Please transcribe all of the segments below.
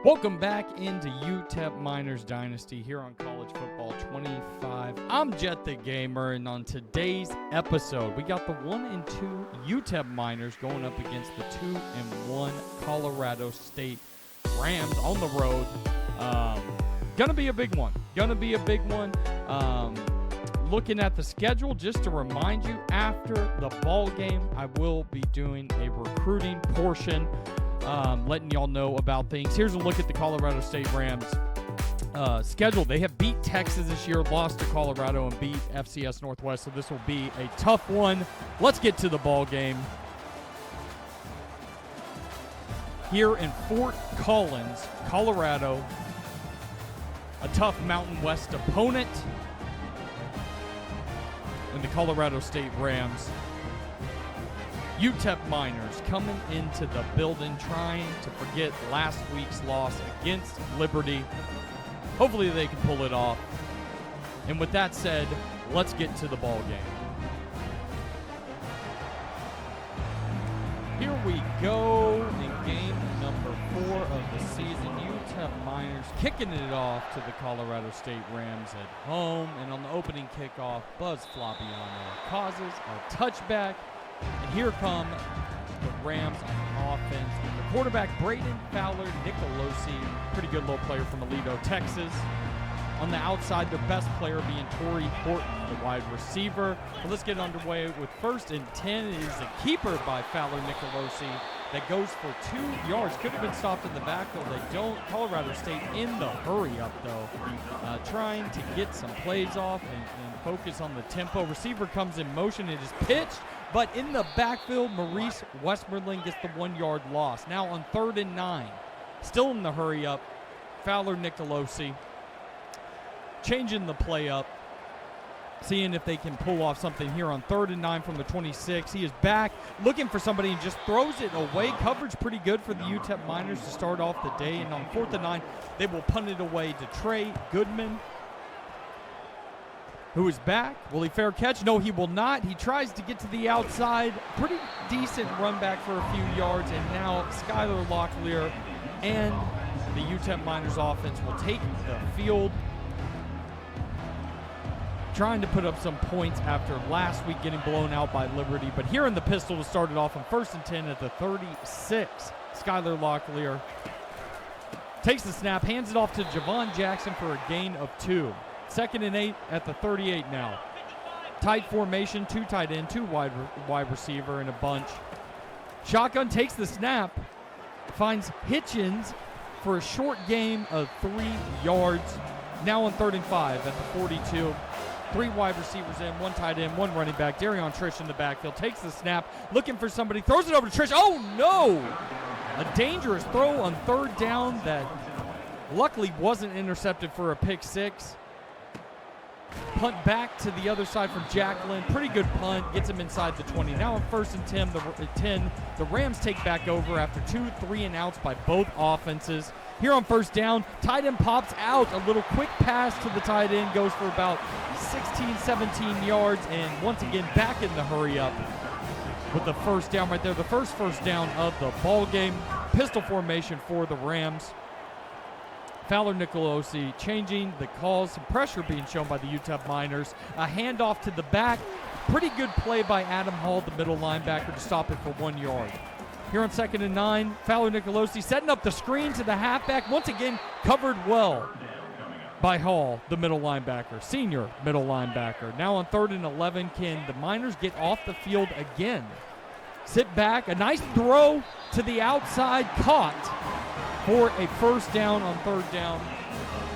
Welcome back into UTEP Miners Dynasty here on College Football 25. I'm Jet the Gamer, and on today's episode, we got the 1-2 UTEP Miners going up against the 2-1 Colorado State Rams on the road. Gonna be a big one. Looking at the schedule, just to remind you, after the ball game, I will be doing a recruiting portion, letting y'all know about things. Here's a look at the Colorado State Rams schedule. They have beat Texas this year, lost to Colorado, and beat FCS Northwest, so this will be a tough one. Let's get to the ball game. Here in Fort Collins, Colorado, a tough Mountain West opponent, and the Colorado State Rams. UTEP Miners coming into the building trying to forget last week's loss against Liberty. Hopefully they can pull it off. And with that said, let's get to the ball game. Here we go in game number 4 of the season. UTEP Miners kicking it off to the Colorado State Rams at home. And on the opening kickoff, Buzz Flabiano causes a touchback. And here come the Rams on offense with the quarterback, Braden Fowler Nicolosi, pretty good little player from Aledo, Texas. On the outside, their best player being Torrey Horton, the wide receiver. Well, let's get underway with 1st and 10. It is a keeper by Fowler Nicolosi that goes for 2 yards. Could have been stopped in the backfield. They don't. Colorado State in the hurry-up, though, trying to get some plays off and focus on the tempo. Receiver comes in motion. It is pitched. But in the backfield, Maurice Westmoreland gets the 1-yard loss. Now on 3rd and 9, still in the hurry-up, Fowler Nicolosi changing the play up, seeing if they can pull off something here on 3rd and 9 from the 26. He is back, looking for somebody, and just throws it away. Coverage pretty good for the UTEP Miners to start off the day. And on 4th and 9, they will punt it away to Trey Goodman, who is back. Will he fair catch? No, he will not. He tries to get to the outside. Pretty decent run back for a few yards. And now Skylar Locklear and the UTEP Miners offense will take the field, trying to put up some points after last week getting blown out by Liberty. But here in the pistol to start it off on 1st and 10 at the 36. Skylar Locklear takes the snap, hands it off to Javon Jackson for a gain of 2. 2nd and 8 at the 38 now. Tight formation, 2 tight end, 2 wide receiver, and a bunch. Shotgun takes the snap, finds Hitchens for a short gain of 3 yards. Now on 3rd and 5 at the 42. 3 wide receivers in, 1 tight end, 1 running back. Darion Trish in the backfield takes the snap, looking for somebody, throws it over to Trish. Oh no! A dangerous throw on 3rd down that luckily wasn't intercepted for a pick 6. Punt back to the other side for Jacqueline. Pretty good punt. Gets him inside the 20. Now on 1st and 10, the Rams take back over after 2 3-and-outs by both offenses. Here on 1st down, tight end pops out. A little quick pass to the tight end. Goes for about 16, 17 yards. And once again, back in the hurry-up with the 1st down right there. The first down of the ball game. Pistol formation for the Rams. Fowler Nicolosi changing the calls, some pressure being shown by the UTEP Miners. A handoff to the back. Pretty good play by Adam Hall, the middle linebacker, to stop it for 1 yard. Here on 2nd and 9, Fowler Nicolosi setting up the screen to the halfback. Once again, covered well by Hall, the middle linebacker, senior middle linebacker. Now on 3rd and 11, can the Miners get off the field again? Sit back, a nice throw to the outside, caught for a 1st down on 3rd down.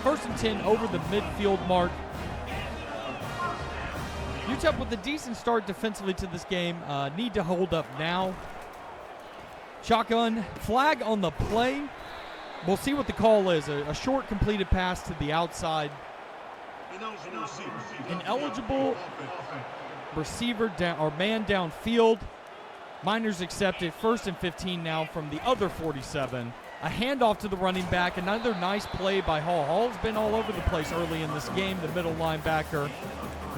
1st and 10 over the midfield mark. UTEP with a decent start defensively to this game. Need to hold up now. Shotgun, flag on the play. We'll see what the call is. A short completed pass to the outside. An eligible receiver down, or man downfield. Miners accepted. 1st and 15 now from the other 47. A handoff to the running back. Another nice play by Hall. Hall's been all over the place early in this game. The middle linebacker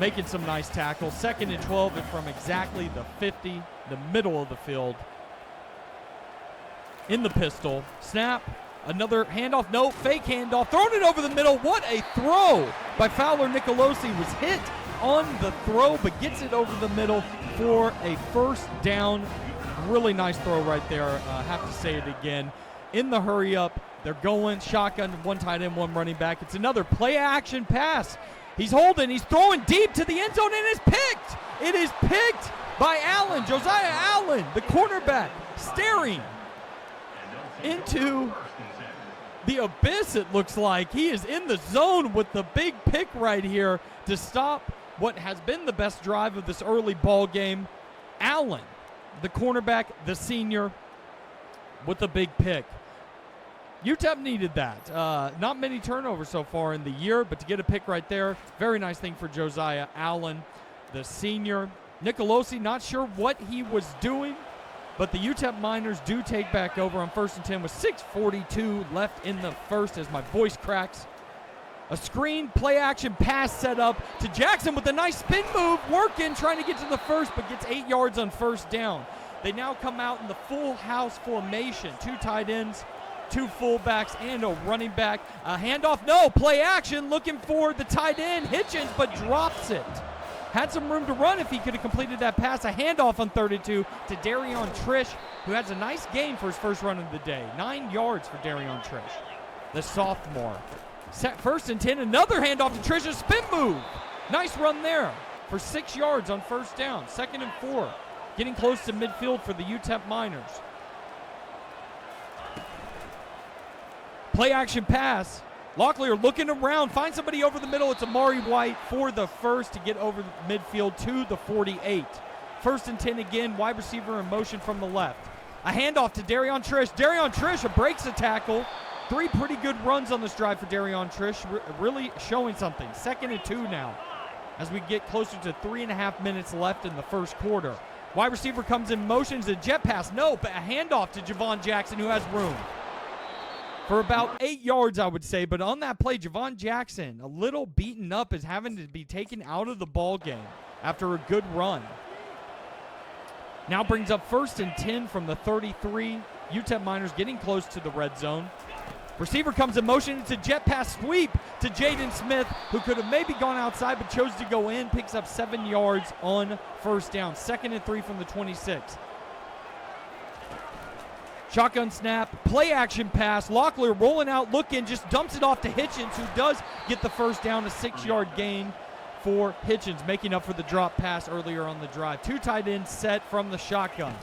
making some nice tackles. 2nd and 12 and from exactly the 50, the middle of the field. In the pistol. Snap. Another handoff, no, fake handoff, throwing it over the middle. What a throw by Fowler. Nicolosi was hit on the throw, but gets it over the middle for a first down. Really nice throw right there. Have to say it again. In the hurry up, they're going shotgun, one tight end, one running back. It's another play action pass. He's holding, he's throwing deep to the end zone, and it's picked. It is picked by Allen, Josiah Allen, the cornerback, staring into the abyss, it looks like. He is in the zone with the big pick right here to stop what has been the best drive of this early ball game. Allen, the cornerback, the senior, with the big pick. UTEP needed that. Not many turnovers so far in the year, but to get a pick right there, very nice thing for Josiah Allen, the senior. Nicolosi, not sure what he was doing, but the UTEP Miners do take back over on 1st and 10 with 6:42 left in the first as my voice cracks. A screen play action pass set up to Jackson with a nice spin move, working, trying to get to the first, but gets 8 yards on first down. They now come out in the full house formation. 2 tight ends, 2 fullbacks, and a running back. A handoff, no, play action, looking for the tight end, Hitchens, but drops it. Had some room to run if he could have completed that pass. A handoff on 32 to Darion Trish, who has a nice gain for his first run of the day. 9 yards for Darion Trish, the sophomore. Set 1st and 10, another handoff to Trish, a spin move. Nice run there for 6 yards on first down. 2nd and 4, getting close to midfield for the UTEP Miners. Play action pass. Locklear looking around, finds somebody over the middle. It's Amari White for the first to get over the midfield to the 48. 1st and 10 again, wide receiver in motion from the left. A handoff to Darion Trish. Darion Trish breaks a tackle. 3 pretty good runs on this drive for Darion Trish, really showing something. 2nd and 2 now as we get closer to 3.5 minutes left in the first quarter. Wide receiver comes in motion, a jet pass. No, but a handoff to Javon Jackson, who has room for about 8 yards, I would say. But on that play, Javon Jackson, a little beaten up, is having to be taken out of the ball game after a good run. Now brings up 1st and 10 from the 33. UTEP Miners getting close to the red zone. Receiver comes in motion. It's a jet pass sweep to Jaden Smith, who could have maybe gone outside but chose to go in. Picks up 7 yards on first down. 2nd and 3 from the 26. Shotgun snap, play action pass. Locklear rolling out, looking, just dumps it off to Hitchens, who does get the first down, a 6-yard gain for Hitchens, making up for the drop pass earlier on the drive. 2 tight ends set from the shotgun.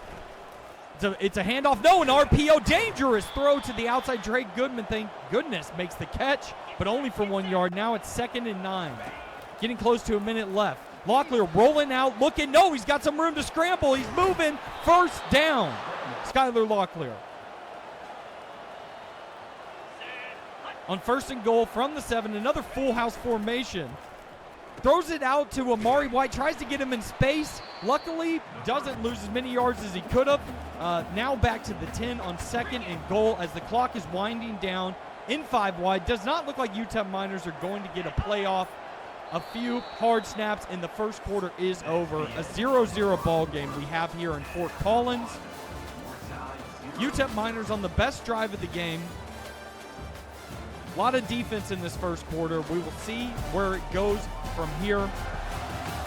It's a handoff, no, an RPO, dangerous throw to the outside. Drake Goodman, thank goodness, makes the catch, but only for 1 yard. Now it's 2nd and 9. Getting close to a minute left. Locklear rolling out, looking, no, he's got some room to scramble. He's moving, first down. Skylar Locklear. On 1st and goal from the 7, another full house formation. Throws it out to Amari White, tries to get him in space. Luckily, doesn't lose as many yards as he could have. Now back to the 10 on 2nd and goal as the clock is winding down in 5 wide. Does not look like UTEP Miners are going to get a playoff. A few hard snaps in the first quarter is over. A 0-0 ball game we have here in Fort Collins. UTEP Miners on the best drive of the game. A lot of defense in this first quarter. We will see where it goes from here.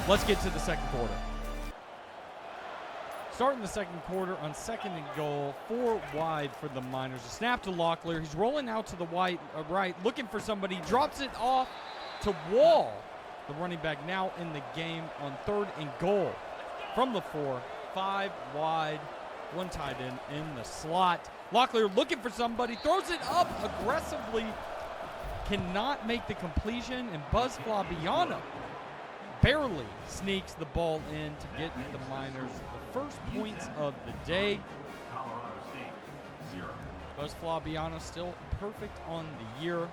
Let's get to the second quarter. Starting the second quarter on 2nd and goal, 4 wide for the Miners. A snap to Locklear. He's rolling out to the right, looking for somebody. Drops it off to Wall, the running back, now in the game on 3rd and goal from the 4. 5 wide, 1 tight end in the slot. Locklear looking for somebody, throws it up aggressively. Cannot make the completion, and Buzz Flabiano barely sneaks the ball in to get the Miners the first points of the day. Buzz Flabiano still perfect on the year.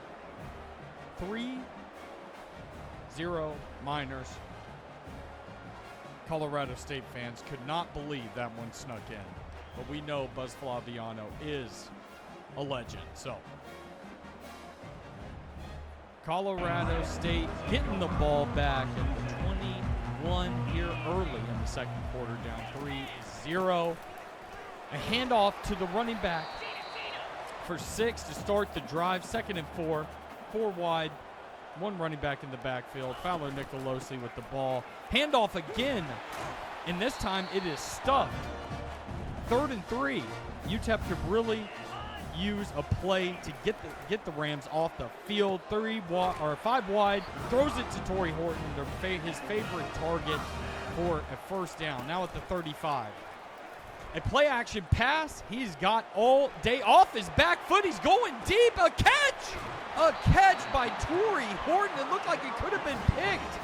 3-0 Miners. Colorado State fans could not believe that one snuck in, but we know Buzz Flabiano is a legend. So Colorado State getting the ball back at the 21 here early in the second quarter, down 3-0. A handoff to the running back for 6 to start the drive. 2nd and 4. 4 wide. 1 running back in the backfield. Fowler Nicolosi with the ball. Handoff again. And this time it is stuffed. 3rd and 3. UTEP could really use a play to get the Rams off the field. 5 wide. Throws it to Torrey Horton, his favorite target for a 1st down. Now at the 35. A play action pass. He's got all day off his back foot. He's going deep. A catch! A catch by Torrey Horton. It looked like it could have been picked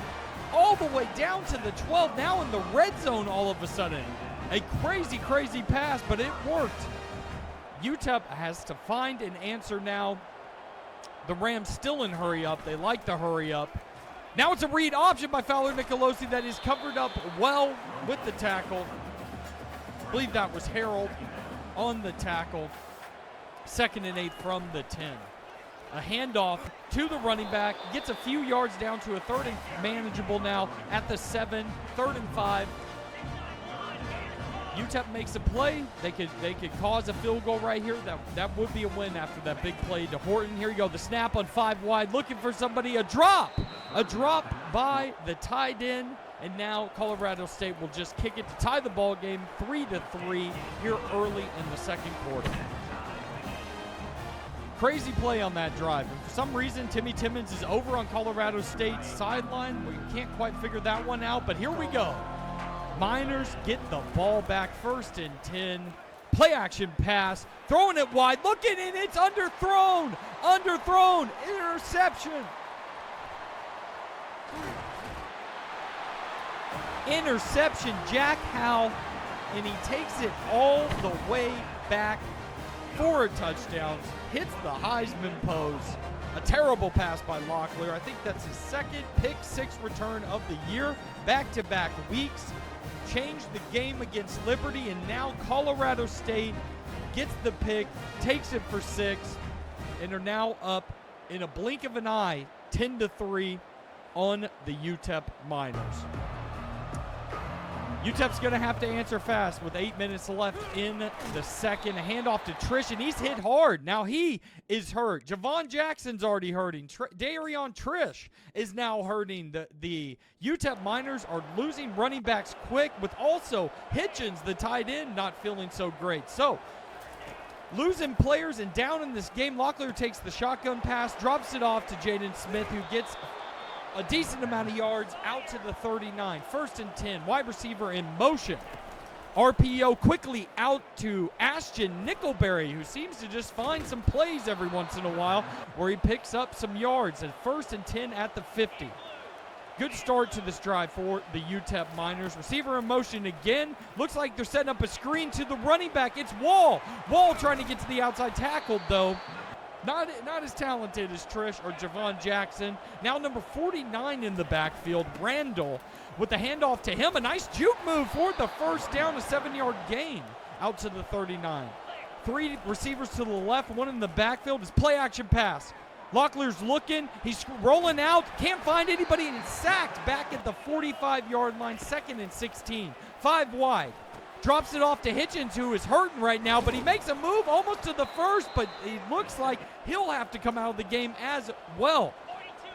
all the way down to the 12. Now in the red zone all of a sudden. A crazy, crazy pass, but it worked. UTEP has to find an answer now. The Rams still in hurry up. They like the hurry up. Now it's a read option by Fowler Nicolosi that is covered up well with the tackle. I believe that was Harold on the tackle. 2nd and 8 from the 10. A handoff to the running back. Gets a few yards down to a 3rd and manageable now at the 7. 3rd and 5. UTEP makes a play. They could cause a field goal right here. That would be a win after that big play to Horton. Here you go. The snap on 5 wide. Looking for somebody. A drop by the tight end. And now Colorado State will just kick it to tie the ball game 3-3 here early in the 2nd quarter. Crazy play on that drive. And for some reason, Timmy Timmons is over on Colorado State's sideline. We can't quite figure that one out, but here we go. Miners get the ball back. 1st and 10. Play action pass. Throwing it wide. Looking, and it's underthrown. Interception. Jack Howell, and he takes it all the way back for a touchdown. Hits the Heisman pose. A terrible pass by Locklear. I think that's his 2nd pick 6 return of the year. Back-to-back weeks. Changed the game against Liberty, and now Colorado State gets the pick, takes it for 6, and are now up in a blink of an eye, 10-3 on the UTEP Miners. UTEP's going to have to answer fast with 8 minutes left in the 2nd. A handoff to Trish, and he's hit hard. Now he is hurt. Javon Jackson's already hurting. Darion Trish is now hurting. The UTEP Miners are losing running backs quick, with also Hitchens, the tight end, not feeling so great. So, losing players and down in this game. Locklear takes the shotgun pass, drops it off to Jaden Smith, who gets a decent amount of yards out to the 39. 1st and 10. Wide receiver in motion. RPO quickly out to Ashton Nickelberry, who seems to just find some plays every once in a while where he picks up some yards. At 1st and 10 at the 50. Good start to this drive for the UTEP Miners. Receiver in motion again. Looks like they're setting up a screen to the running back. It's Wall. Wall trying to get to the outside tackle, though. Not as talented as Trish or Javon Jackson. Now number 49 in the backfield, Randall, with the handoff to him. A nice juke move for the 1st down, a 7-yard gain out to the 39. 3 receivers to the left, 1 in the backfield. His play action pass. Locklear's looking. He's rolling out. Can't find anybody, and it's sacked back at the 45-yard line. 2nd and 16. 5 wide. Drops it off to Hitchens, who is hurting right now, but he makes a move almost to the 1st, but it looks like he'll have to come out of the game as well.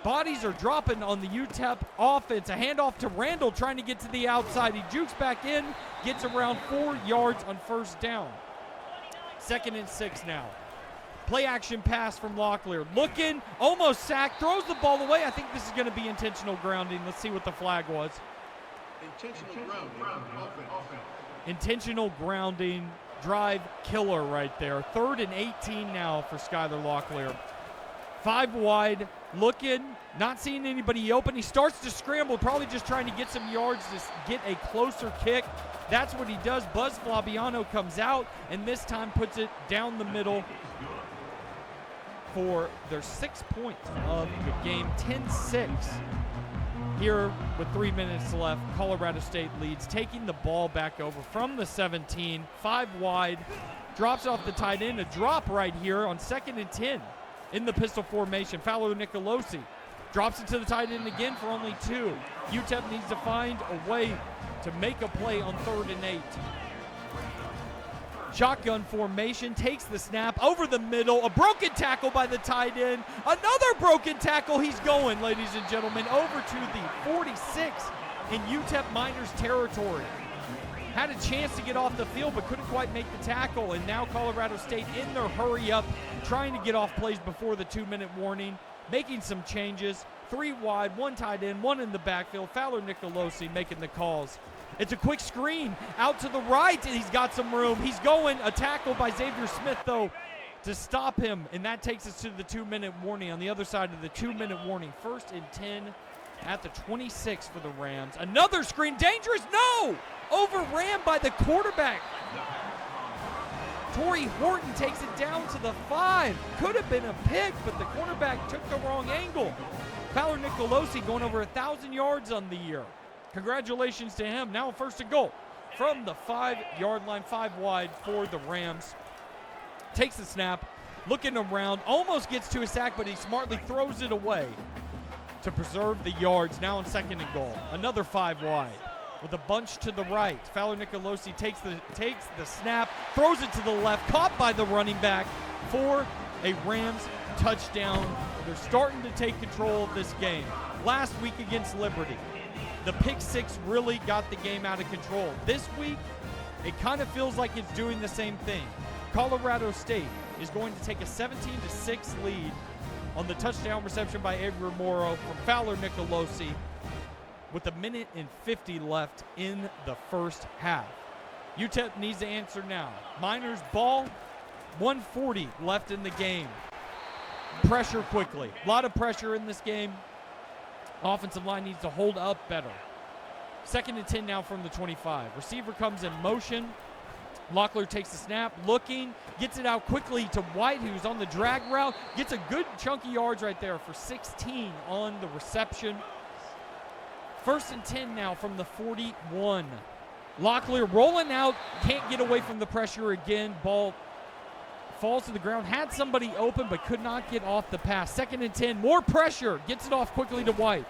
Bodies are dropping on the UTEP offense. A handoff to Randall trying to get to the outside. He jukes back in, gets around 4 yards on 1st down. 2nd and 6 now. Play action pass from Locklear. Looking, almost sacked, throws the ball away. I think this is going to be intentional grounding. Let's see what the flag was. Intentional grounding, drive killer right there. 3rd and 18 now for Skylar Locklear. 5 wide, looking, not seeing anybody open. He starts to scramble, probably just trying to get some yards to get a closer kick. That's what he does. Buzz Flabiano comes out, and this time puts it down the middle for their 6th point of the game. 10-6. Here with 3 minutes left, Colorado State leads, taking the ball back over from the 17, 5 wide, drops off the tight end, a drop right here on 2nd and 10 in the pistol formation. Fowler Nicolosi drops it to the tight end again for only 2. UTEP needs to find a way to make a play on 3rd and 8. Shotgun formation, takes the snap over the middle. A broken tackle by the tight end. Another broken tackle. He's going, ladies and gentlemen, over to the 46 in UTEP Miners territory. Had a chance to get off the field, but couldn't quite make the tackle. And now Colorado State in their hurry up, trying to get off plays before the 2-minute warning, making some changes. 3 wide, 1 tight end, 1 in the backfield. Fowler Nicolosi making the calls. It's a quick screen out to the right, and he's got some room. He's going. A tackle by Xavier Smith, though, to stop him, and that takes us to the 2-minute warning. On the other side of the 2-minute warning, 1st and 10 at the 26 for the Rams. Another screen, dangerous, no! Overran by the quarterback. Torrey Horton takes it down to the 5. Could have been a pick, but the quarterback took the wrong angle. Fowler Nicolosi going over 1,000 yards on the year. Congratulations to him. Now 1st and goal from the 5-yard line, 5 wide for the Rams. Takes the snap, looking around, almost gets to a sack, but he smartly throws it away to preserve the yards. Now on 2nd and goal. Another 5 wide with a bunch to the right. Fowler Nicolosi takes the snap, throws it to the left, caught by the running back for a Rams touchdown. They're starting to take control of this game. Last week against Liberty, the pick 6 really got the game out of control. This week, it kind of feels like it's doing the same thing. Colorado State is going to take a 17-6 lead on the touchdown reception by Avery Morrow from Fowler Nicolosi with 1:50 left in the first half. UTEP needs to answer now. Miners ball, 1:40 left in the game. Pressure quickly. A lot of pressure in this game. Offensive line needs to hold up better. 2nd and 10 now from the 25. Receiver comes in motion. Locklear takes the snap, looking, gets it out quickly to White, who's on the drag route. Gets a good chunk of yards right there for 16 on the reception. 1st and 10 now from the 41. Locklear rolling out, can't get away from the pressure again. Ball falls to the ground, had somebody open but could not get off the pass. 2nd and 10, more pressure, gets it off quickly to White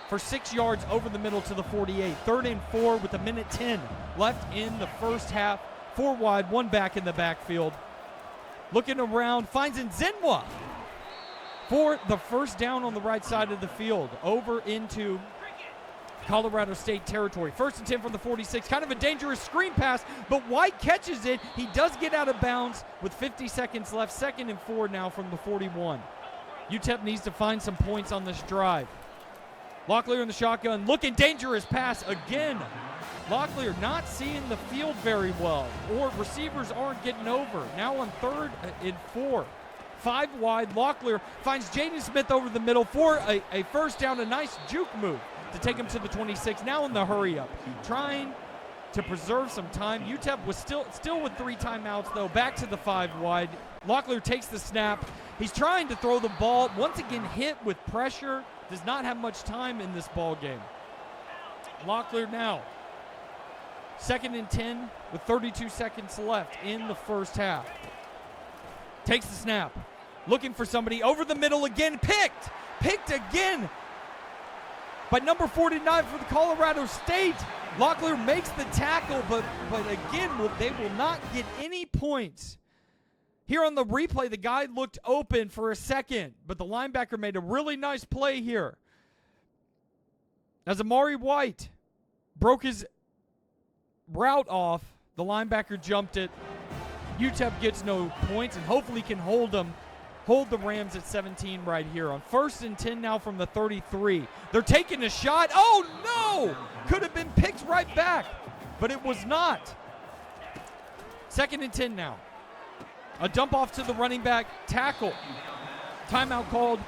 for 6 yards over the middle to the 48. 3rd and 4 with 1:10 left in the first half. 4 wide, 1 back in the backfield. Looking around, finds Nzinwa for the first down on the right side of the field, over into Colorado State territory. 1st and 10 from the 46. Kind of a dangerous screen pass, but White catches it. He does get out of bounds with 50 seconds left. 2nd and 4 now from the 41. UTEP needs to find some points on this drive. Locklear in the shotgun, looking, dangerous pass again. Locklear not seeing the field very well, or receivers aren't getting over. Now on 3rd and 4. 5 wide, Locklear finds Jaden Smith over the middle for a first down, a nice juke move to take him to the 26. Now in the hurry up, trying to preserve some time. UTEP was still with 3 timeouts, though. Back to the 5 wide. Locklear takes the snap. He's trying to throw the ball. Once again, hit with pressure. Does not have much time in this ball game. Locklear now. 2nd and 10 with 32 seconds left in the first half. Takes the snap. Looking for somebody over the middle again. Picked again by number 49 for the Colorado State. Locklear makes the tackle, but again, they will not get any points. Here on the replay, the guy looked open for a second, but the linebacker made a really nice play here. As Amari White broke his route off, the linebacker jumped it. UTEP gets no points and hopefully can hold the Rams at 17 right here. On 1st and 10 now from the 33. They're taking a shot. Oh, no! Could have been picked right back, but it was not. 2nd and 10 now. A dump off to the running back, tackle. Timeout called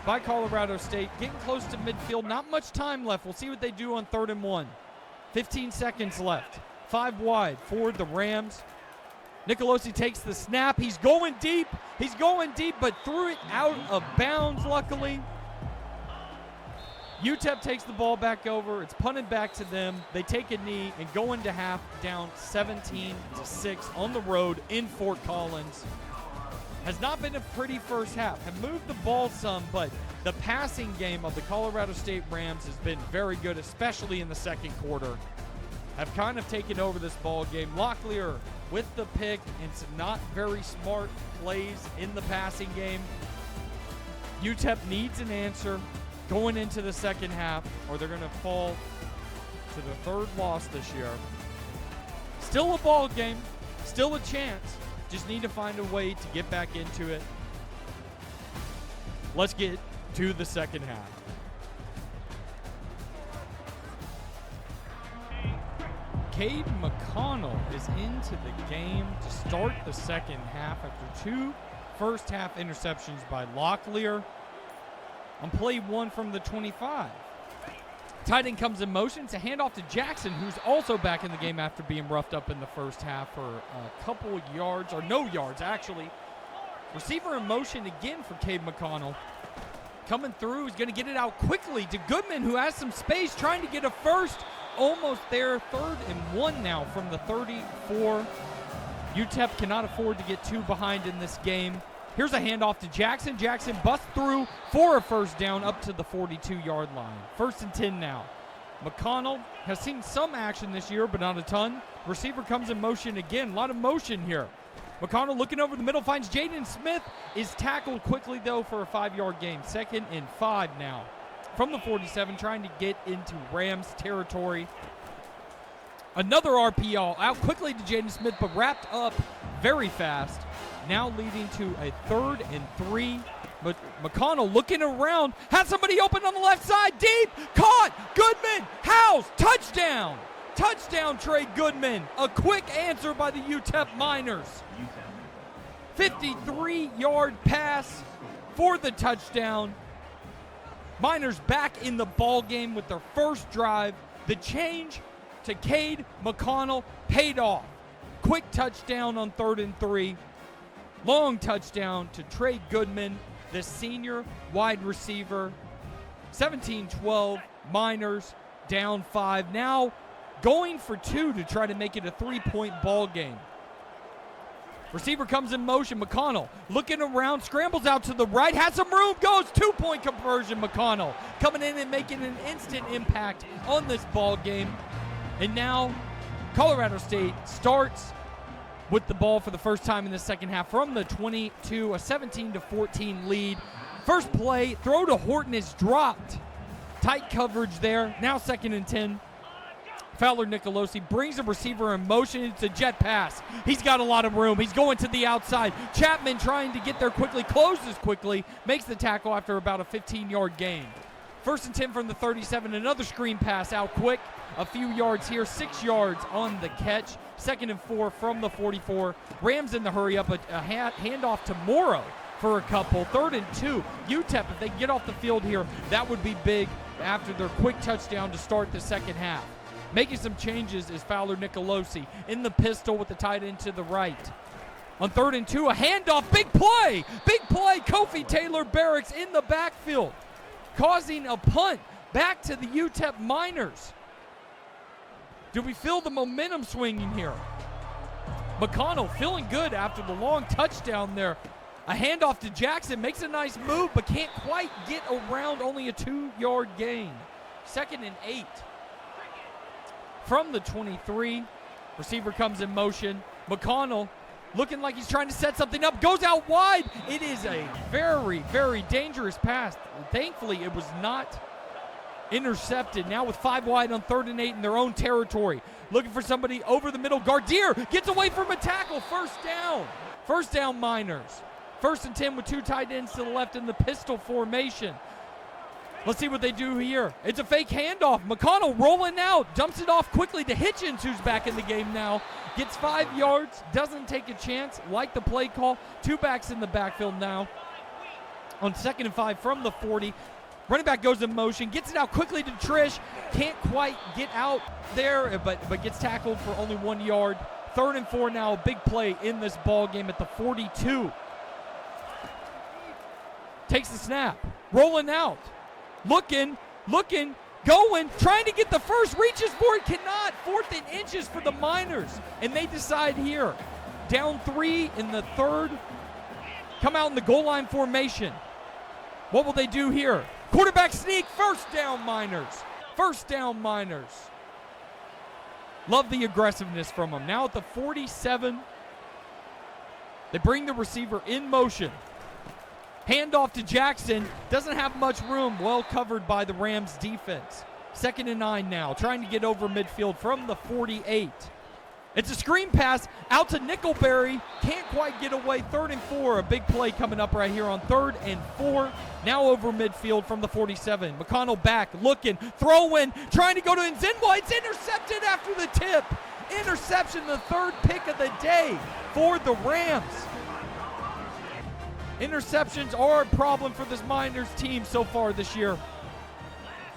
by Colorado State. Getting close to midfield, not much time left. We'll see what they do on 3rd and 1. 15 seconds left. 5 wide for the Rams. Nicolosi takes the snap. He's going deep, but threw it out of bounds, luckily. UTEP takes the ball back over. It's punted back to them. They take a knee and go into half down 17-6 on the road in Fort Collins. Has not been a pretty first half. Have moved the ball some, but the passing game of the Colorado State Rams has been very good, especially in the second quarter. Have kind of taken over this ball game. Locklear with the pick and some not very smart plays in the passing game. UTEP needs an answer going into the second half, or they're going to fall to the third loss this year. Still a ball game, still a chance. Just need to find a way to get back into it. Let's get to the second half. Cade McConnell is into the game to start the second half after 2 first-half interceptions by Locklear. On play 1 from the 25. Tight end comes in motion. It's a handoff to Jackson, who's also back in the game after being roughed up in the first half for a couple yards, or no yards, actually. Receiver in motion again for Cade McConnell. Coming through, he's going to get it out quickly to Goodman, who has some space, trying to get a first. Almost there, 3rd and 1 now from the 34. UTEP cannot afford to get 2 behind in this game. Here's a handoff to Jackson. Jackson busts through for a first down up to the 42-yard line. 1st and 10 now. McConnell has seen some action this year, but not a ton. Receiver comes in motion again. A lot of motion here. McConnell looking over the middle, finds Jaden Smith, is tackled quickly, though, for a 5-yard gain. 2nd and 5 now. From the 47, trying to get into Rams territory. Another RPO out quickly to Jaden Smith, but wrapped up very fast. Now leading to a 3rd and 3. But McConnell looking around, has somebody open on the left side, deep, caught, Goodman, House, touchdown. Touchdown, Trey Goodman. A quick answer by the UTEP Miners. 53-yard pass for the touchdown. Miners back in the ball game with their first drive. The change to Cade McConnell paid off. Quick touchdown on 3rd and 3. Long touchdown to Trey Goodman, the senior wide receiver. 17-12, Miners down 5. Now going for 2 to try to make it a 3-point ball game. Receiver comes in motion. McConnell looking around, scrambles out to the right, has some room, goes 2-point conversion. McConnell coming in and making an instant impact on this ball game. And now Colorado State starts with the ball for the first time in the second half from the 22, a 17-14 lead. First play, throw to Horton is dropped. Tight coverage there. Now 2nd and 10. Fowler Nicolosi brings a receiver in motion. It's a jet pass. He's got a lot of room. He's going to the outside. Chapman trying to get there quickly, closes quickly, makes the tackle after about a 15-yard gain. 1st and 10 from the 37. Another screen pass out quick. A few yards here, 6 yards on the catch. 2nd and 4 from the 44. Rams in the hurry up, a handoff to Morrow for a couple. 3rd and 2. UTEP, if they get off the field here, that would be big after their quick touchdown to start the second half. Making some changes is Fowler Nicolosi in the pistol with the tight end to the right. On 3rd and 2, a handoff, big play, Kofi Taylor Barracks in the backfield, causing a punt back to the UTEP Miners. Do we feel the momentum swinging here? McConnell feeling good after the long touchdown there. A handoff to Jackson, makes a nice move, but can't quite get around, only a 2-yard gain. 2nd and 8. From the 23, receiver comes in motion. McConnell looking like he's trying to set something up, goes out wide. It is a very, very dangerous pass. Thankfully, it was not intercepted. Now with 5 wide on 3rd and 8 in their own territory. Looking for somebody over the middle. Gardier gets away from a tackle. First down. First down, Miners. 1st and 10 with 2 tight ends to the left in the pistol formation. Let's see what they do here. It's a fake handoff. McConnell rolling out, dumps it off quickly to Hitchens, who's back in the game now. Gets 5 yards, doesn't take a chance, like the play call. 2 backs in the backfield now. On 2nd and 5 from the 40. Running back goes in motion, gets it out quickly to Trish. Can't quite get out there, but gets tackled for only 1 yard. 3rd and 4 now, a big play in this ball game at the 42. Takes the snap, rolling out. Looking, going, trying to get the first, reaches for it, cannot. 4th and inches for the Miners. And they decide here, down 3 in the 3rd, come out in the goal line formation. What will they do here? Quarterback sneak, first down Miners. First down Miners. Love the aggressiveness from him. Now at the 47, they bring the receiver in motion. Handoff to Jackson. Doesn't have much room. Well covered by the Rams defense. 2nd and 9 now. Trying to get over midfield from the 48. It's a screen pass out to Nickelberry. Can't quite get away. 3rd and 4. A big play coming up right here on 3rd and 4. Now over midfield from the 47. McConnell back, looking, throwing, trying to go to Nzinwa. It's intercepted after the tip. Interception, the 3rd pick of the day for the Rams. Interceptions are a problem for this Miners team so far this year.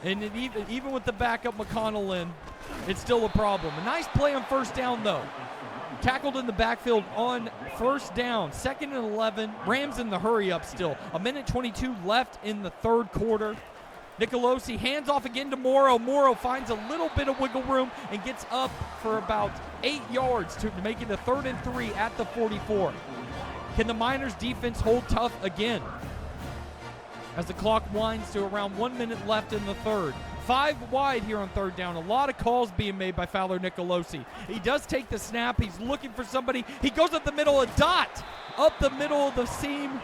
And even with the backup McConnell in, it's still a problem. A nice play on 1st down, though. Tackled in the backfield on 1st down. 2nd and 11. Rams in the hurry-up still. 1:22 left in the 3rd quarter. Nicolosi hands off again to Morrow. Morrow finds a little bit of wiggle room and gets up for about 8 yards to make it a 3rd and 3 at the 44. Can the Miners defense hold tough again? As the clock winds to around 1 minute left in the 3rd. 5 wide here on 3rd down. A lot of calls being made by Fowler Nicolosi. He does take the snap. He's looking for somebody. He goes up the middle, a dot up the middle of the seam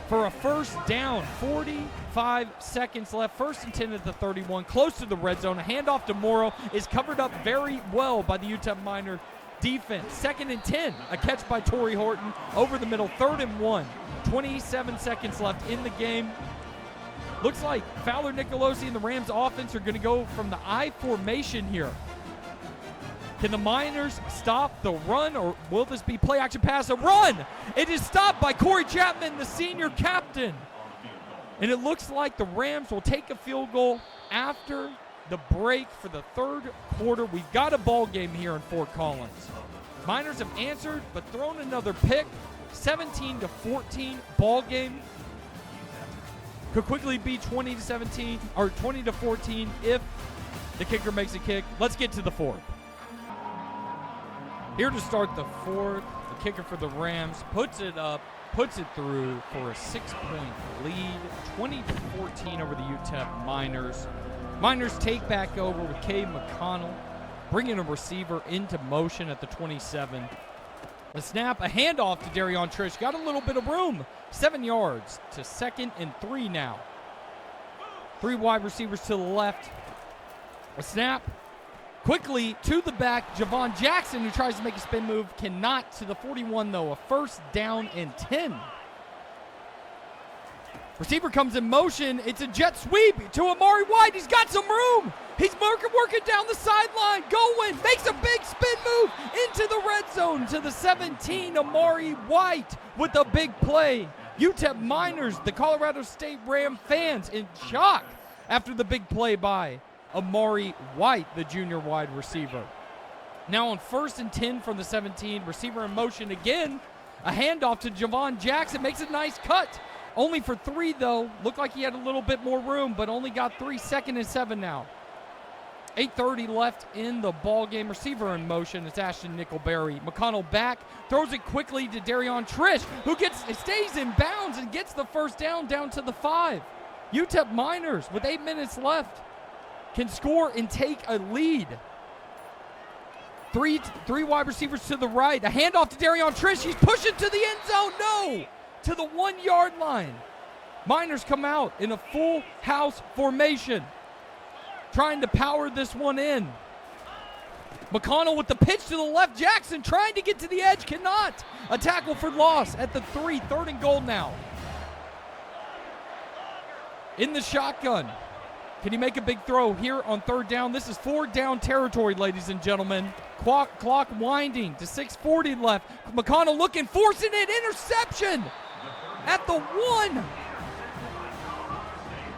for a 1st down. 45 seconds left. 1st and 10 at the 31. Close to the red zone. A handoff to Morrow is covered up very well by the UTEP Miner defense. 2nd and 10. A catch by Torrey Horton over the middle. 3rd and 1. 27 seconds left in the game. Looks like Fowler Nicolosi and the Rams offense are going to go from the I formation here. Can the Miners stop the run, or will this be play action pass? A run! It is stopped by Corey Chapman, the senior captain. And it looks like the Rams will take a field goal after the break for the 3rd quarter. We've got a ball game here in Fort Collins. Miners have answered, but thrown another pick. 17-14 ball game. Could quickly be 20-17 or 20-14 if the kicker makes a kick. Let's get to the 4th. Here to start the 4th, the kicker for the Rams puts it up, puts it through for a 6-point lead, 20-14 over the UTEP Miners. Miners take back over with Cade McConnell, bringing a receiver into motion at the 27. A snap, a handoff to Darion Trish. Got a little bit of room. 7 yards to 2nd and 3 now. 3 wide receivers to the left. A snap. Quickly to the back. Javon Jackson, who tries to make a spin move, cannot. To the 41, though. A 1st down and 10. Receiver comes in motion. It's a jet sweep to Amari White. He's got some room. He's working down the sideline. Going. Makes a big spin move into the red zone to the 17. Amari White with a big play. UTEP Miners, the Colorado State Ram fans in shock after the big play by Amari White, the junior wide receiver. Now on 1st and 10 from the 17. Receiver in motion again. A handoff to Javon Jackson. Makes a nice cut. Only for 3, though. Looked like he had a little bit more room, but only got 3. 2nd and 7 now. 8:30 left in the ball game. Receiver in motion. It's Ashton Nickelberry. McConnell back. Throws it quickly to Darion Trish, who stays in bounds and gets the 1st down to the 5. UTEP Miners, with 8 minutes left, can score and take a lead. Three wide receivers to the right. A handoff to Darion Trish. He's pushing to the end zone. No! To the 1-yard line. Miners come out in a full house formation, trying to power this one in. McConnell with the pitch to the left. Jackson trying to get to the edge, cannot. A tackle for loss at the 3. 3rd and goal now. In the shotgun. Can he make a big throw here on 3rd down? This is 4th down territory, ladies and gentlemen. Clock winding to 6:40 left. McConnell looking, forcing it. Interception at the 1.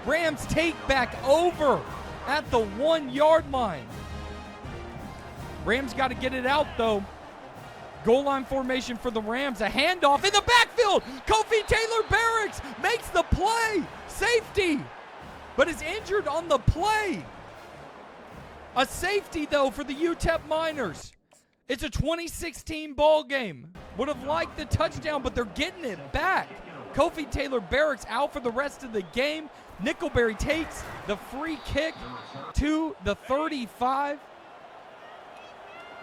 Rams take back over at the 1-yard line. Rams got to get it out, though. Goal line formation for the Rams. A handoff in the backfield. Kofi Taylor Barracks makes the play. Safety, but is injured on the play. A safety, though, for the UTEP Miners. It's a 2016 ball game. Would have liked the touchdown, but they're getting it back. Kofi Taylor Barracks out for the rest of the game. Nickelberry takes the free kick to the 35.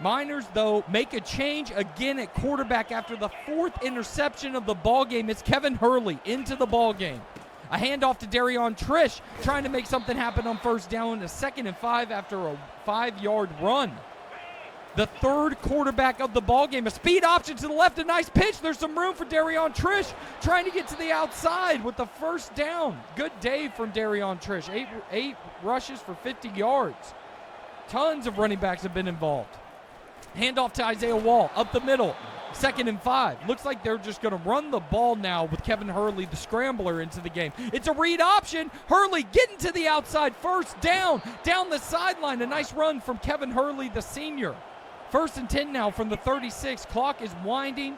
Miners, though, make a change again at quarterback after the 4th interception of the ball game. It's Kevin Hurley into the ball game. A handoff to Darion Trish, trying to make something happen on first down. A 2nd and 5 after a 5-yard run. The 3rd quarterback of the ball game. A speed option to the left, a nice pitch. There's some room for Darion Trish, trying to get to the outside with the first down. Good day from Darion Trish. Eight rushes for 50 yards. Tons of running backs have been involved. Handoff to Isaiah Wall, up the middle, 2nd and 5. Looks like they're just going to run the ball now with Kevin Hurley, the scrambler, into the game. It's a read option. Hurley getting to the outside, first down the sideline. A nice run from Kevin Hurley, the senior. 1st and 10 now from the 36. Clock is winding.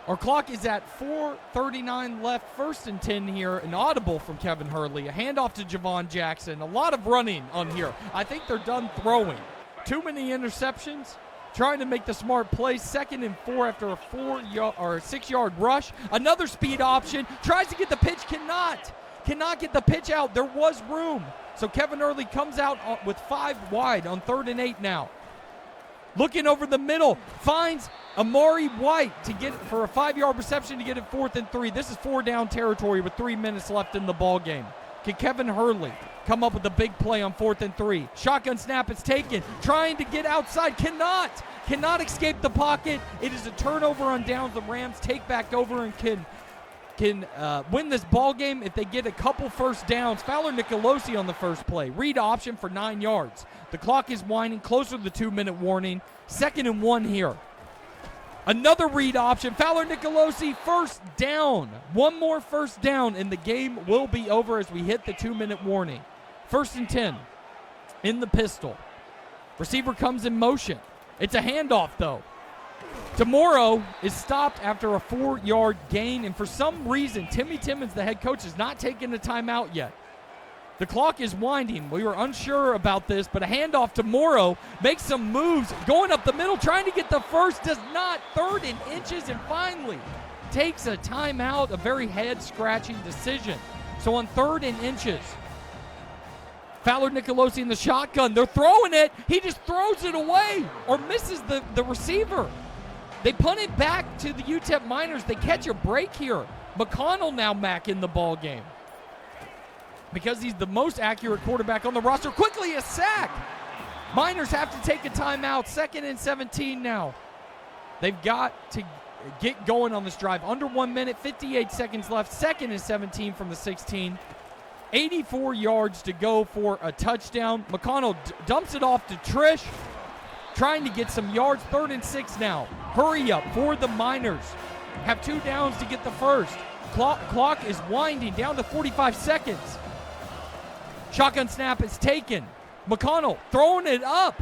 Our clock is at 4:39 left. 1st and 10 here. An audible from Kevin Hurley. A handoff to Javon Jackson. A lot of running on here. I think they're done throwing. Too many interceptions. Trying to make the smart play. 2nd and 4 after a 6-yard rush. Another speed option. Tries to get the pitch. Cannot get the pitch out. There was room. So Kevin Hurley comes out with 5 wide on 3rd and 8 now. Looking over the middle. Finds Amari White to get for a 5-yard reception to get it 4th and 3. This is 4-down territory with 3 minutes left in the ball game. Can Kevin Hurley come up with a big play on 4th and 3? Shotgun snap is taken. Trying to get outside. Cannot escape the pocket. It is a turnover on downs. The Rams take back over and can win this ball game if they get a couple first downs. Fowler Nicolosi on the first play. Read option for 9 yards. The clock is winding closer to the 2-minute warning. 2nd and 1 here. Another read option. Fowler Nicolosi, first down. One more first down, and the game will be over as we hit the 2-minute warning. 1st and 10 in the pistol. Receiver comes in motion. It's a handoff, though. Demoro is stopped after a 4-yard gain, and for some reason, Timmy Timmons, the head coach, has not taken a timeout yet. The clock is winding. We were unsure about this, but a handoff to Morrow makes some moves, going up the middle, trying to get the first, does not. 3rd and inches, and finally takes a timeout, a very head-scratching decision. So on 3rd and inches, Fowler Nicolosi in the shotgun. They're throwing it. He just throws it away or misses the receiver. They punt it back to the UTEP Miners. They catch a break here. McConnell now back in the ball game because he's the most accurate quarterback on the roster. Quickly a sack. Miners have to take a timeout. 2nd and 17 now. They've got to get going on this drive. Under 1 minute, 58 seconds left. 2nd and 17 from the 16. 84 yards to go for a touchdown. McConnell dumps it off to Trish, trying to get some yards. 3rd and 6 now. Hurry up for the Miners. Have 2 downs to get the first. Clock is winding down to 45 seconds. Shotgun snap is taken. McConnell throwing it up.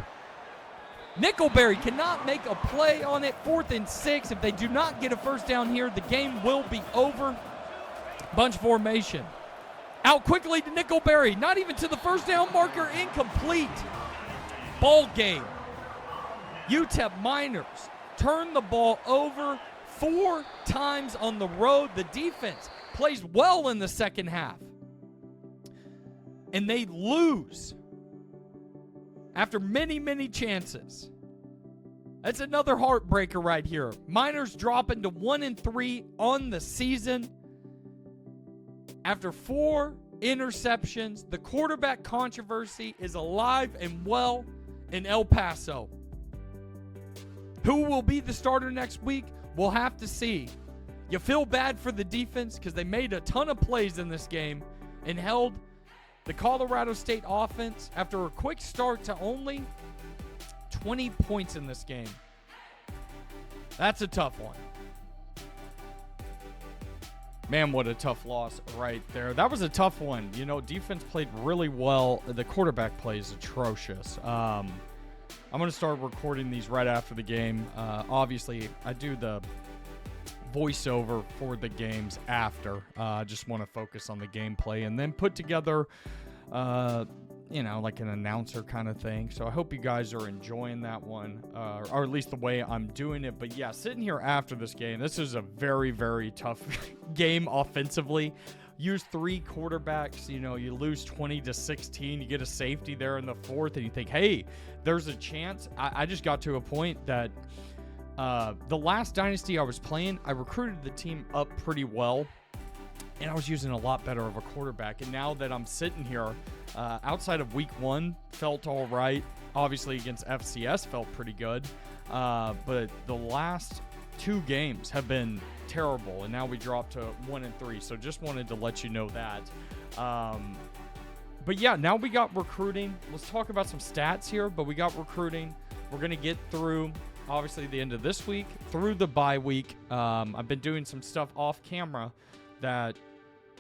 Nickelberry cannot make a play on it. 4th and 6. If they do not get a first down here, the game will be over. Bunch formation. Out quickly to Nickelberry. Not even to the first down marker. Incomplete. Ball game. UTEP Miners turn the ball over 4 times on the road. The defense plays well in the second half. And they lose after many, many chances. That's another heartbreaker right here. Miners dropping to 1-3 on the season. After 4 interceptions, the quarterback controversy is alive and well in El Paso. Who will be the starter next week? We'll have to see. You feel bad for the defense because they made a ton of plays in this game and held the Colorado State offense after a quick start to only 20 points in this game. That's a tough one. Man, what a tough loss right there. That was a tough one. You know, defense played really well. The quarterback play is atrocious. I'm going to start recording these right after the game. Obviously, I do the voiceover for the games after. I just want to focus on the gameplay and then put together, like an announcer kind of thing. So I hope you guys are enjoying that one, or at least the way I'm doing it. But yeah, sitting here after this game, this is a very, very tough game offensively. use 3 quarterbacks, you lose 20-16, you get a safety there in the 4th, and you think, hey, there's a chance. I just got to a point that the last Dynasty I was playing, I recruited the team up pretty well, and I was using a lot better of a quarterback. And now that I'm sitting here, outside of week 1, felt all right. Obviously against FCS felt pretty good, but the last 2 games have been terrible, and now we dropped to 1-3. So just wanted to let you know that. But yeah, now we got recruiting. Let's talk about some stats here. But we got recruiting. We're gonna get through, obviously, the end of this week through the bye week. I've been doing some stuff off camera that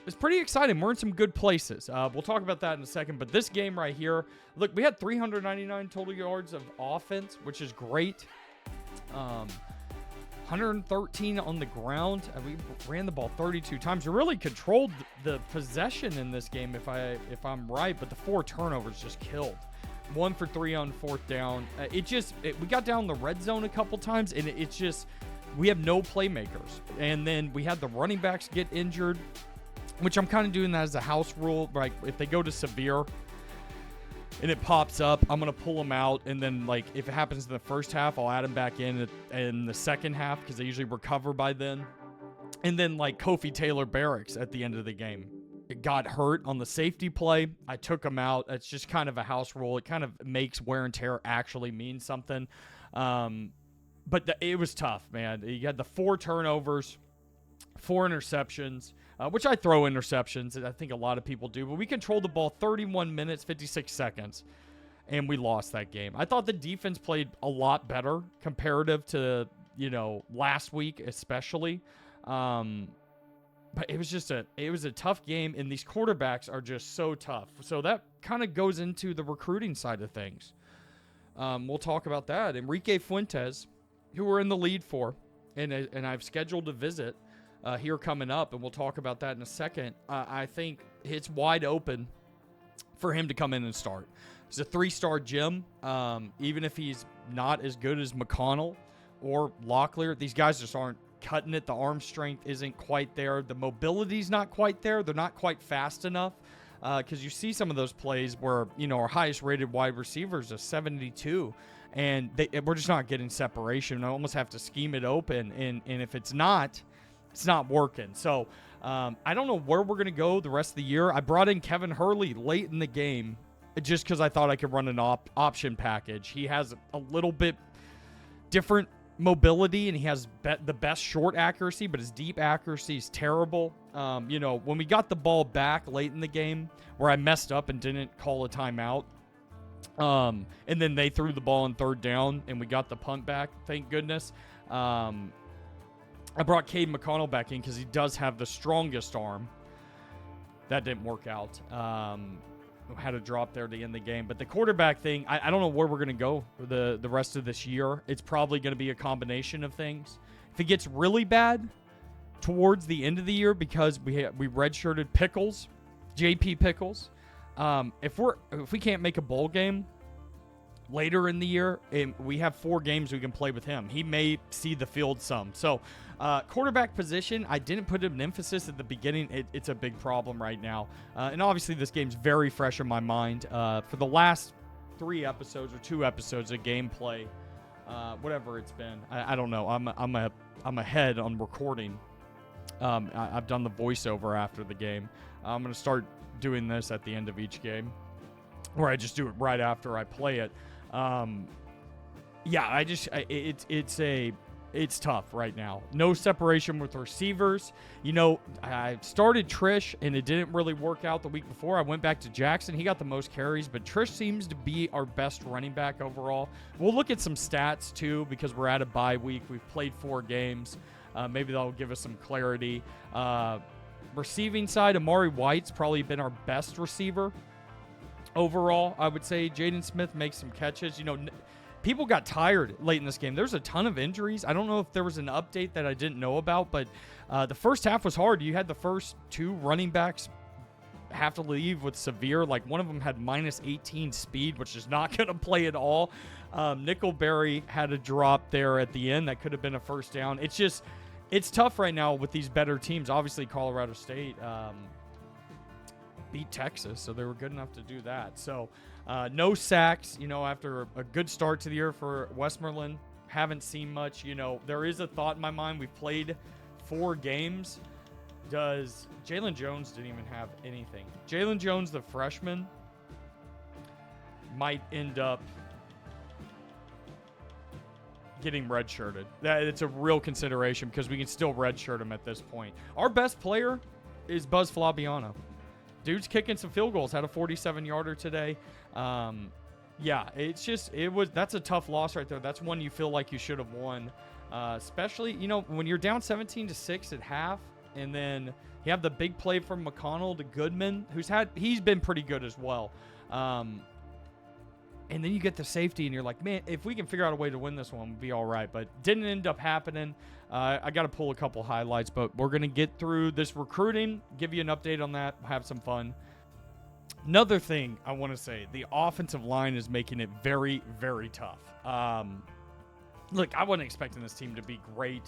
is pretty exciting. We're in some good places. We'll talk about that in a second. But this game right here, look, we had 399 total yards of offense, which is great. 113 on the ground. We ran the ball 32 times. We really controlled the possession in this game, if I'm right. But the 4 turnovers just killed. 1 for 3 on 4th down. We got down the red zone a couple times, and it's just we have no playmakers. And then we had the running backs get injured, which I'm kind of doing that as a house rule. Like if they go to severe and it pops up, I'm going to pull them out. And then, like, if it happens in the first half, I'll add them back in the second half because they usually recover by then. And then, like, Kofi Taylor Barracks at the end of the game, it got hurt on the safety play. I took him out. It's just kind of a house rule. It kind of makes wear and tear actually mean something. But it was tough, man. You had the 4 turnovers, 4 interceptions, which I throw interceptions. I think a lot of people do. But we controlled the ball 31 minutes, 56 seconds, and we lost that game. I thought the defense played a lot better comparative to, last week especially. But it was a tough game, and these quarterbacks are just so tough. So that kind of goes into the recruiting side of things. We'll talk about that. Enrique Fuentes, who we're in the lead for, and I've scheduled a visit here coming up, and we'll talk about that in a second. I think it's wide open for him to come in and start. He's a 3-star gem. Even if he's not as good as McConnell or Locklear, these guys just aren't cutting it. The arm strength isn't quite there. The mobility's not quite there. They're not quite fast enough. Because you see some of those plays where, our highest rated wide receivers are 72, and we're just not getting separation. I almost have to scheme it open, and if it's not working. So I don't know where we're going to go the rest of the year. I brought in Kevin Hurley late in the game just because I thought I could run an option package. He has a little bit different mobility, and he has the best short accuracy, but his deep accuracy is terrible. When we got the ball back late in the game where I messed up and didn't call a timeout, and then they threw the ball on 3rd down and we got the punt back, thank goodness. I brought Cade McConnell back in because he does have the strongest arm. That didn't work out. Had a drop there to end the game. But the quarterback thing, I don't know where we're going to go for the rest of this year. It's probably going to be a combination of things. If it gets really bad towards the end of the year, because we redshirted Pickles, JP Pickles, if we can't make a bowl game later in the year, and we have 4 games we can play with him, he may see the field some. So quarterback position, I didn't put an emphasis at the beginning. It's a big problem right now. And obviously this game's very fresh in my mind. For the last 3 episodes or 2 episodes of gameplay, whatever it's been, I don't know. I'm ahead on recording. I've done the voiceover after the game. I'm going to start doing this at the end of each game, where I just do it right after I play it. It's tough right now. No separation with receivers. I started Trish, and it didn't really work out the week before. I went back to Jackson. He got the most carries, but Trish seems to be our best running back overall. We'll look at some stats, too, because we're at a bye week. We've played 4 games. Maybe that'll give us some clarity. Receiving side, Amari White's probably been our best receiver overall. I would say Jaden Smith makes some catches. People got tired late in this game. There's a ton of injuries. I don't know if there was an update that I didn't know about, but the first half was hard. You had the first 2 running backs have to leave with severe. Like, one of them had minus 18 speed, which is not going to play at all. Nickelberry had a drop there at the end that could have been a first down. It's tough right now with these better teams. Obviously, Colorado State beat Texas, so they were good enough to do that. So no sacks, after a good start to the year for Westmoreland. Haven't seen much. There is a thought in my mind. We've played 4 games. Does Jalen Jones didn't even have anything. Jalen Jones, the freshman, might end up getting redshirted. It's a real consideration because we can still redshirt him at this point. Our best player is Buzz Flabiano. Dude's kicking some field goals. Had a 47-yarder today. That's a tough loss right there. That's one you feel like you should have won. Especially, when you're down 17-6 at half, and then you have the big play from McConnell to Goodman, he's been pretty good as well. And then you get the safety, and you're like, man, if we can figure out a way to win this one, we'll be all right. But didn't end up happening. I got to pull a couple highlights, but we're going to get through this recruiting, give you an update on that, have some fun. Another thing I want to say, the offensive line is making it very, very tough. Look, I wasn't expecting this team to be great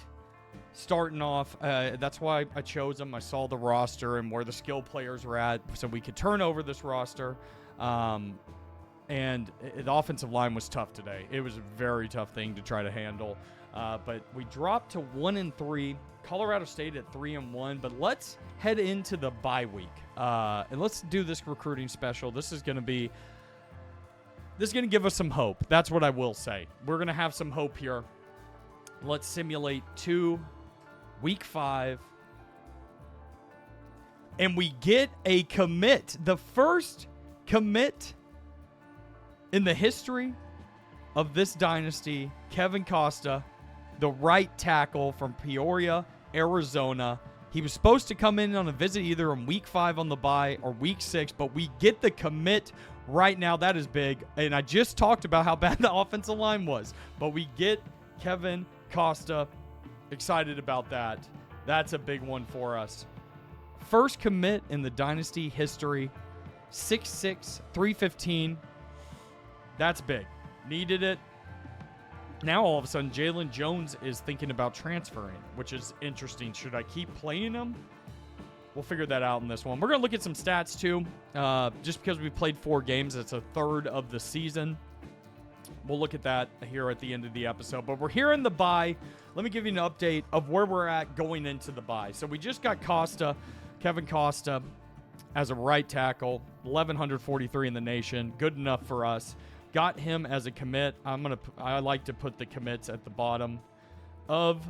starting off. That's why I chose them. I saw the roster and where the skill players were at so we could turn over this roster. And the offensive line was tough today. It was a very tough thing to try to handle. But we dropped to 1-3. Colorado State at 3-1. But let's head into the bye week. And let's do this recruiting special. This is going to give us some hope. That's what I will say. We're going to have some hope here. Let's simulate week 5. And we get a commit. The first commit in the history of this dynasty. Kevin Costa, the right tackle from Peoria, Arizona. He was supposed to come in on a visit either in week 5 on the bye or week 6, but we get the commit right now. That is big. And I just talked about how bad the offensive line was, but we get Kevin Costa. Excited about that. That's a big one for us. First commit in the dynasty history. 6'6", 315. That's big. Needed it. Now all of a sudden, Jalen Jones is thinking about transferring, which is interesting. Should I keep playing him? We'll figure that out in this one. We're going to look at some stats, too. Just because we played 4 games, it's a third of the season. We'll look at that here at the end of the episode. But we're here in the bye. Let me give you an update of where we're at going into the bye. So we just got Kevin Costa, as a right tackle, 1,143 in the nation. Good enough for us. Got him as a commit. I like to put the commits at the bottom of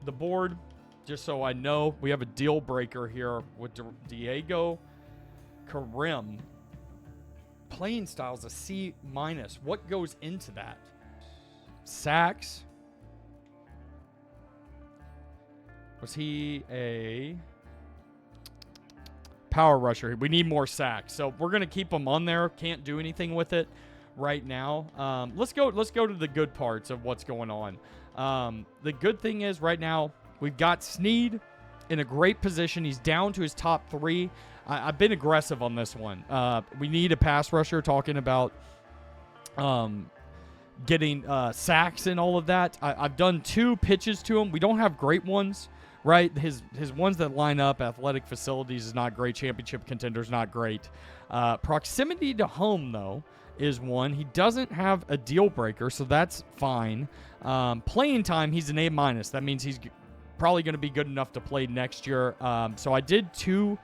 the board, just so I know. We have a deal breaker here with Diego Karim. Playing style's a C-. What goes into that? Sacks. Was he a power rusher? We need more sacks, so we're gonna keep him on there. Can't do anything with it right now. Let's go to the good parts of what's going on. The good thing is right now we've got Snead in a great position. He's down to his top 3. I've been aggressive on this one. We need a pass rusher, talking about getting sacks and all of that. I've done 2 pitches to him. We don't have great ones, right? His ones that line up, athletic facilities is not great. Championship contenders, not great. Proximity to home, though, is one. He doesn't have a deal breaker, so that's fine. Playing time, he's an A-. That means he's probably going to be good enough to play next year. So I did 2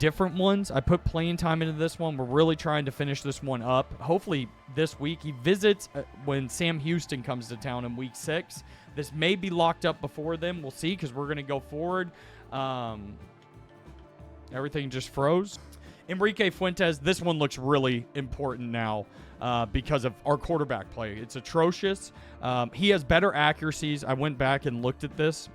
different ones. I put playing time into this one. We're really trying to finish this one up. Hopefully this week. He visits when Sam Houston comes to town in week 6. This may be locked up before then. We'll see, because we're going to go forward. Everything just froze. Enrique Fuentes, this one looks really important now because of our quarterback play. It's atrocious. He has better accuracies. I went back and looked at this.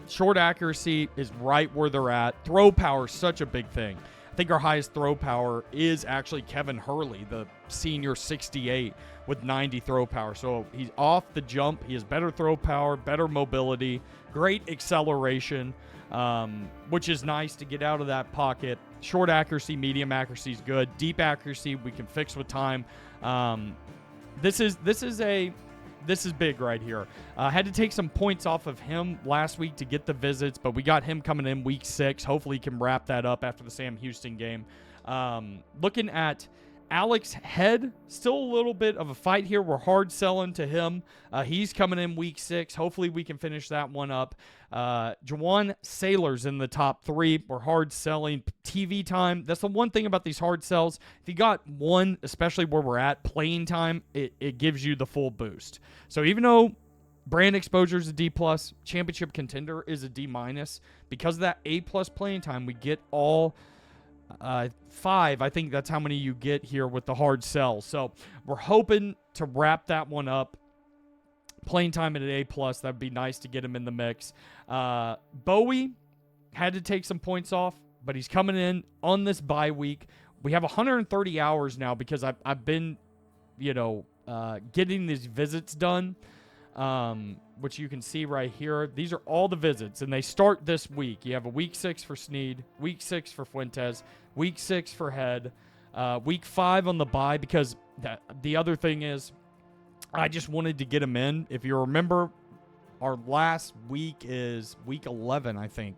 Short accuracy is right where they're at. Throw power is such a big thing. I think our highest throw power is actually Kevin Hurley, the senior 68 with 90 throw power. So he's off the jump. He has better throw power, better mobility, great acceleration, which is nice to get out of that pocket. Short accuracy, medium accuracy is good. Deep accuracy we can fix with time. This is a this is big right here. Had to take some points off of him last week to get the visits, but we got him coming in week 6. Hopefully he can wrap that up after the Sam Houston game. Looking at Alex Head, still a little bit of a fight here. We're hard selling to him. He's coming in week 6. Hopefully we can finish that one up. Jawan Sailor's in the top 3. We're hard selling. TV time. That's the one thing about these hard sells. If you got one, especially where we're at, playing time, it gives you the full boost. So even though brand exposure is a D+, championship contender is a D-, because of that A+ playing time, we get all 5. I think that's how many you get here with the hard sell. So we're hoping to wrap that one up. Playing time at an A+, that'd be nice to get him in the mix. Bowie had to take some points off, but he's coming in on this bye week. We have 130 hours now because I've been, getting these visits done, which you can see right here. These are all the visits, and they start this week. You have a week 6 for Sneed, week 6 for Fuentes, week 6 for Head, week 5 on the bye, because the other thing is I just wanted to get him in. If you remember, our last week is week 11, I think,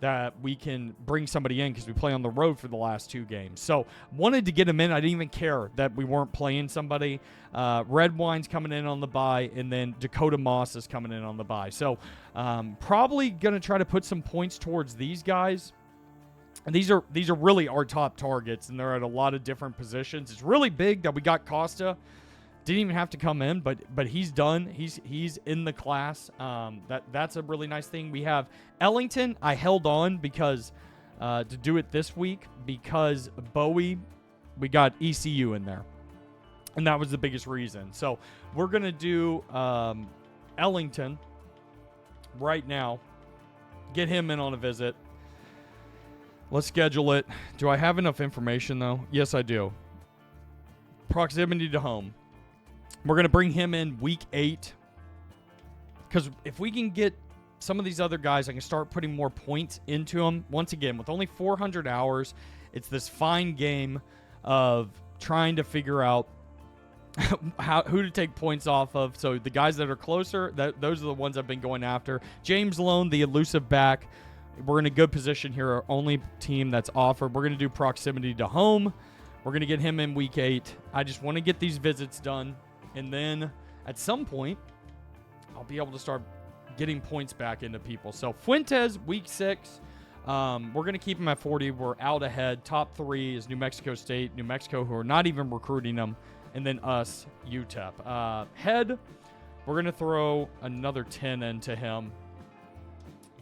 that we can bring somebody in because we play on the road for the last 2 games. So wanted to get him in. I didn't even care that we weren't playing somebody. Red Wine's coming in on the bye, and then Dakota Moss is coming in on the bye. So probably going to try to put some points towards these guys. And these are really our top targets, and they're at a lot of different positions. It's really big that we got Costa. Didn't even have to come in, but he's done. He's in the class. That's a really nice thing. We have Ellington. I held on because to do it this week because Bowie, we got ECU in there, and that was the biggest reason. So we're gonna do Ellington right now. Get him in on a visit. Let's schedule it. Do I have enough information though? Yes, I do. Proximity to home. We're going to bring him in week 8 because if we can get some of these other guys, I can start putting more points into them. Once again, with only 400 hours, it's this fine game of trying to figure out who to take points off of. So the guys that are closer, those are the ones I've been going after. James Lone, the elusive back. We're in a good position here. Our only team that's offered. We're going to do proximity to home. We're going to get him in week 8. I just want to get these visits done. And then at some point, I'll be able to start getting points back into people. So Fuentes, week 6. We're going to keep him at 40. We're out ahead. Top 3 is New Mexico State, New Mexico, who are not even recruiting them. And then us, UTEP. Head, we're going to throw another 10 into him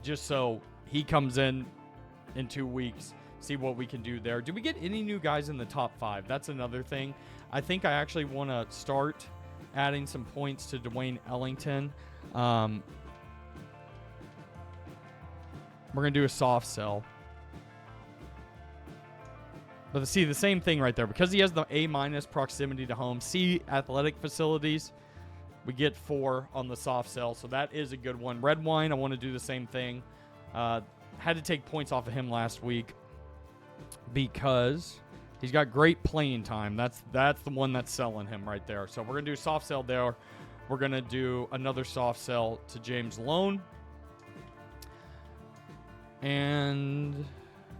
just so he comes in 2 weeks. See what we can do there. Do we get any new guys in the top 5? That's another thing. I think I actually want to start adding some points to Dwayne Ellington. We're going to do a soft sell. But see, the same thing right there. Because he has the A- proximity to home, C athletic facilities, we get 4 on the soft sell. So that is a good one. Red Wine, I want to do the same thing. Had to take points off of him last week because he's got great playing time. That's the one that's selling him right there. So we're going to do a soft sell there. We're going to do another soft sell to James Lone. And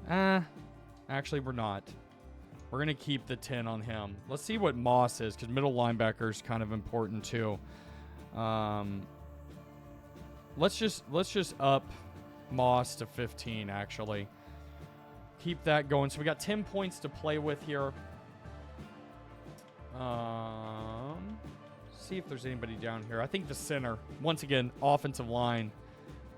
actually we're not. We're going to keep the 10 on him. Let's see what Moss is because middle linebacker is kind of important too. Let's just up Moss to 15 actually. Keep that going. So we got 10 points to play with here. See if there's anybody down here. I think the center, once again, offensive line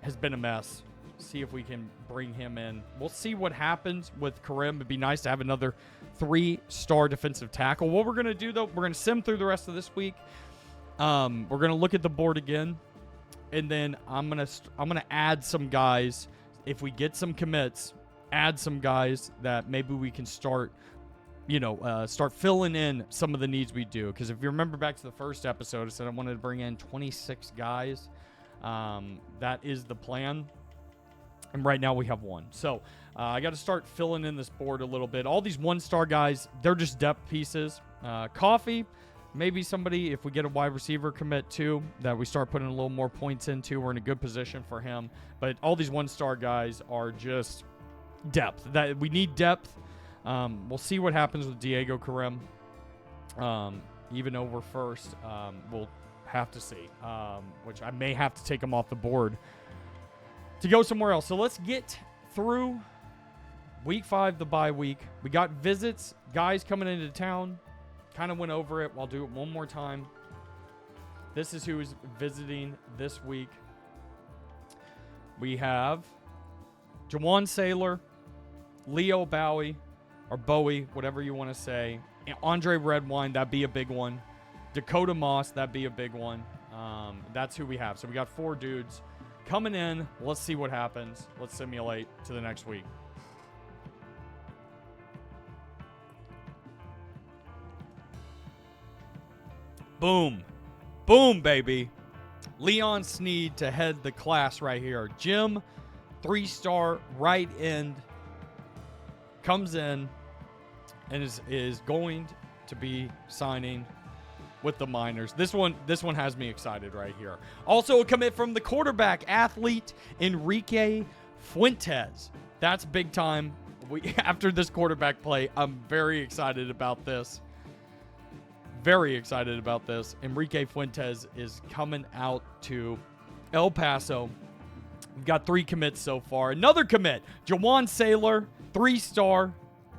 has been a mess. See if we can bring him in. We'll see what happens with Karim. It'd be nice to have another 3-star defensive tackle. What we're going to do, though, we're going to sim through the rest of this week. We're going to look at the board again. And then I'm gonna add some guys. If we get some commits, add some guys that maybe we can start filling in some of the needs we do. Because if you remember back to the first episode, I said I wanted to bring in 26 guys. That is the plan. And right now we have 1. So I got to start filling in this board a little bit. All these 1-star guys, they're just depth pieces. Coffee, maybe somebody, if we get a wide receiver commit too, that we start putting a little more points into. We're in a good position for him. But all these one-star guys are just depth. That we need depth. We'll see what happens with Diego Karim. Even over first, we'll have to see. Which I may have to take him off the board to go somewhere else. So let's get through week 5, the bye week. We got visits, guys coming into town. Kind of went over it. I'll do it one more time. This is who is visiting this week. We have Jawan Saylor, Leo Bowie, or Bowie, whatever you want to say. Andre Redwine, that'd be a big one. Dakota Moss, that'd be a big one. That's who we have. So we got 4 dudes coming in. Let's see what happens. Let's simulate to the next week. Boom. Boom, baby. Leon Sneed to head the class right here. Jim, 3-star right end, comes in and is going to be signing with the Miners. This one has me excited right here. Also a commit from the quarterback athlete Enrique Fuentes. That's big time. After this quarterback play, I'm very excited about this. Very excited about this. Enrique Fuentes is coming out to El Paso. We've got 3 commits so far. Another commit, Jawan Saylor, 3-star,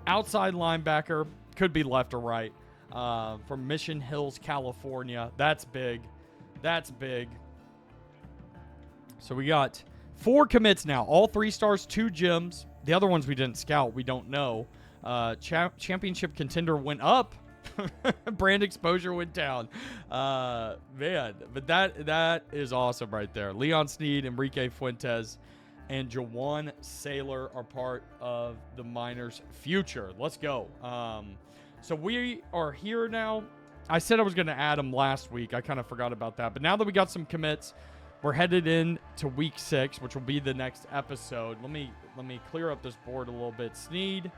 outside linebacker, could be left or right, from Mission Hills, California. That's big. That's big. So we got 4 commits now. All 3 stars, 2 gyms. The other ones we didn't scout. We don't know. Championship contender went up. Brand exposure went down. Man, but that is awesome right there. Leon Sneed, Enrique Fuentes, and Jawan Saylor are part of the Miners' future. Let's go. So we are here now. I said I was going to add them last week. I kind of forgot about that. But now that we got some commits, we're headed in to week 6, which will be the next episode. Let me clear up this board a little bit. Sneed,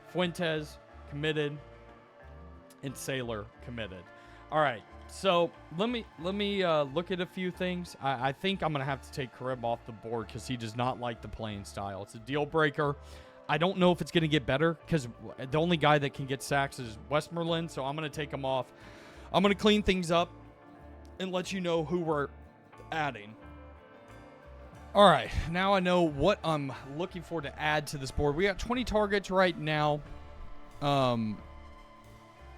Fuentes committed, and Saylor committed. All right, so let me look at a few things. I think I'm gonna have to take Karim off the board because he does not like the playing style. It's a deal breaker. I don't know if it's gonna get better because the only guy that can get sacks is Westmoreland, so I'm gonna take him off. I'm gonna clean things up and let you know who we're adding. All right, now I know what I'm looking for to add to this board. We got 20 targets right now.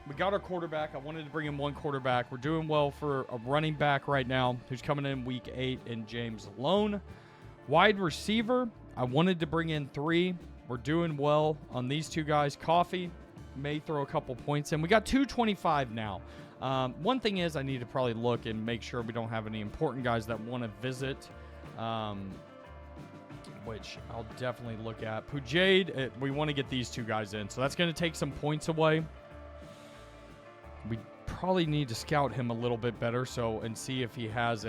We got our quarterback. I wanted to bring in 1 quarterback. We're doing well for a running back right now who's coming in week 8 in James Lone. Wide receiver, I wanted to bring in 3. We're doing well on these 2 guys. Coffee may throw a couple points in. We got 225 now. One thing is I need to probably look and make sure we don't have any important guys that want to visit, which I'll definitely look at. Pujaid, we want to get these 2 guys in, so that's going to take some points away. We probably need to scout him a little bit better and see if he has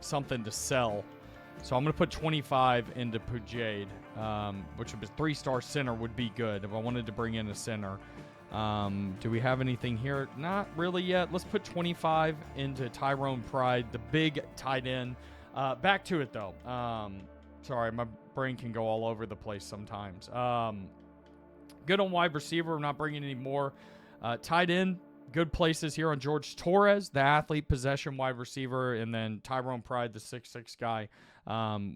something to sell. So I'm going to put 25 into Pujaid, which was 3-star center would be good if I wanted to bring in a center. Do we have anything here? Not really yet. Let's put 25 into Tyrone Pride, the big tight end. Back to it, though. Sorry, my brain can go all over the place sometimes. Good on wide receiver. I'm not bringing any more. Tight end. Good places here on George Torres, the athlete, possession wide receiver, and then Tyrone Pride, the 6'6" guy.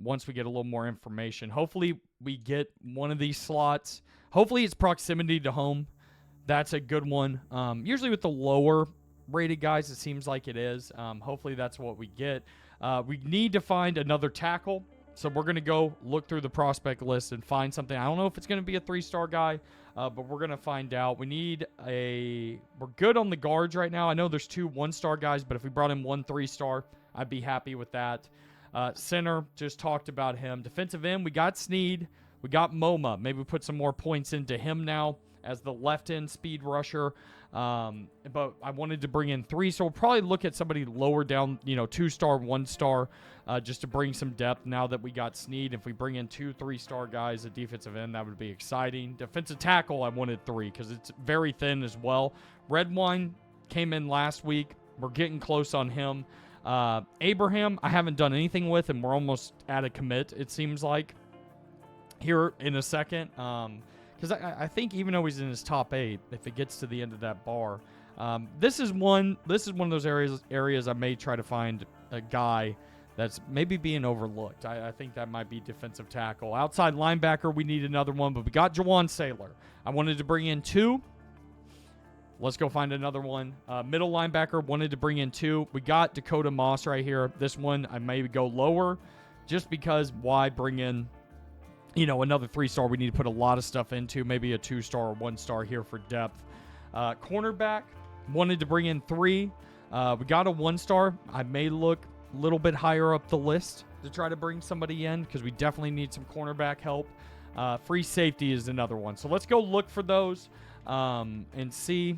Once we get a little more information, hopefully we get one of these slots. Hopefully it's proximity to home. That's a good one. Usually with the lower rated guys, it seems like it is. Hopefully that's what we get. We need to find another tackle. So we're going to go look through the prospect list and find something. I don't know if it's going to be a 3-star guy, but we're going to find out. We're good on the guards right now. I know there's 2 1-star guys, but if we brought in 1 3-star, I'd be happy with that. Center, just talked about him. Defensive end, we got Sneed. We got MoMA. Maybe we put some more points into him now as the left end speed rusher. But I wanted to bring in 3, so we'll probably look at somebody lower down, 2-star, 1-star, just to bring some depth now that we got Sneed. If we bring in 2 3-star guys at defensive end, that would be exciting. Defensive tackle, I wanted 3 because it's very thin as well. Redwine, came in last week. We're getting close on him. Abraham, I haven't done anything with, and we're almost at a commit, it seems like, here in a second. Because I think even though he's in his top 8, if it gets to the end of that bar, this is one of those areas I may try to find a guy that's maybe being overlooked. I think that might be defensive tackle. Outside linebacker, we need another one, but we got Jawan Saylor. I wanted to bring in 2. Let's go find another one. Middle linebacker, wanted to bring in 2. We got Dakota Moss right here. This one, I may go lower just because why bring in, another 3-star we need to put a lot of stuff into. Maybe a 2-star or 1-star here for depth. Cornerback, wanted to bring in 3. We got a 1-star. I may look a little bit higher up the list to try to bring somebody in because we definitely need some cornerback help. Free safety is another one. So let's go look for those and see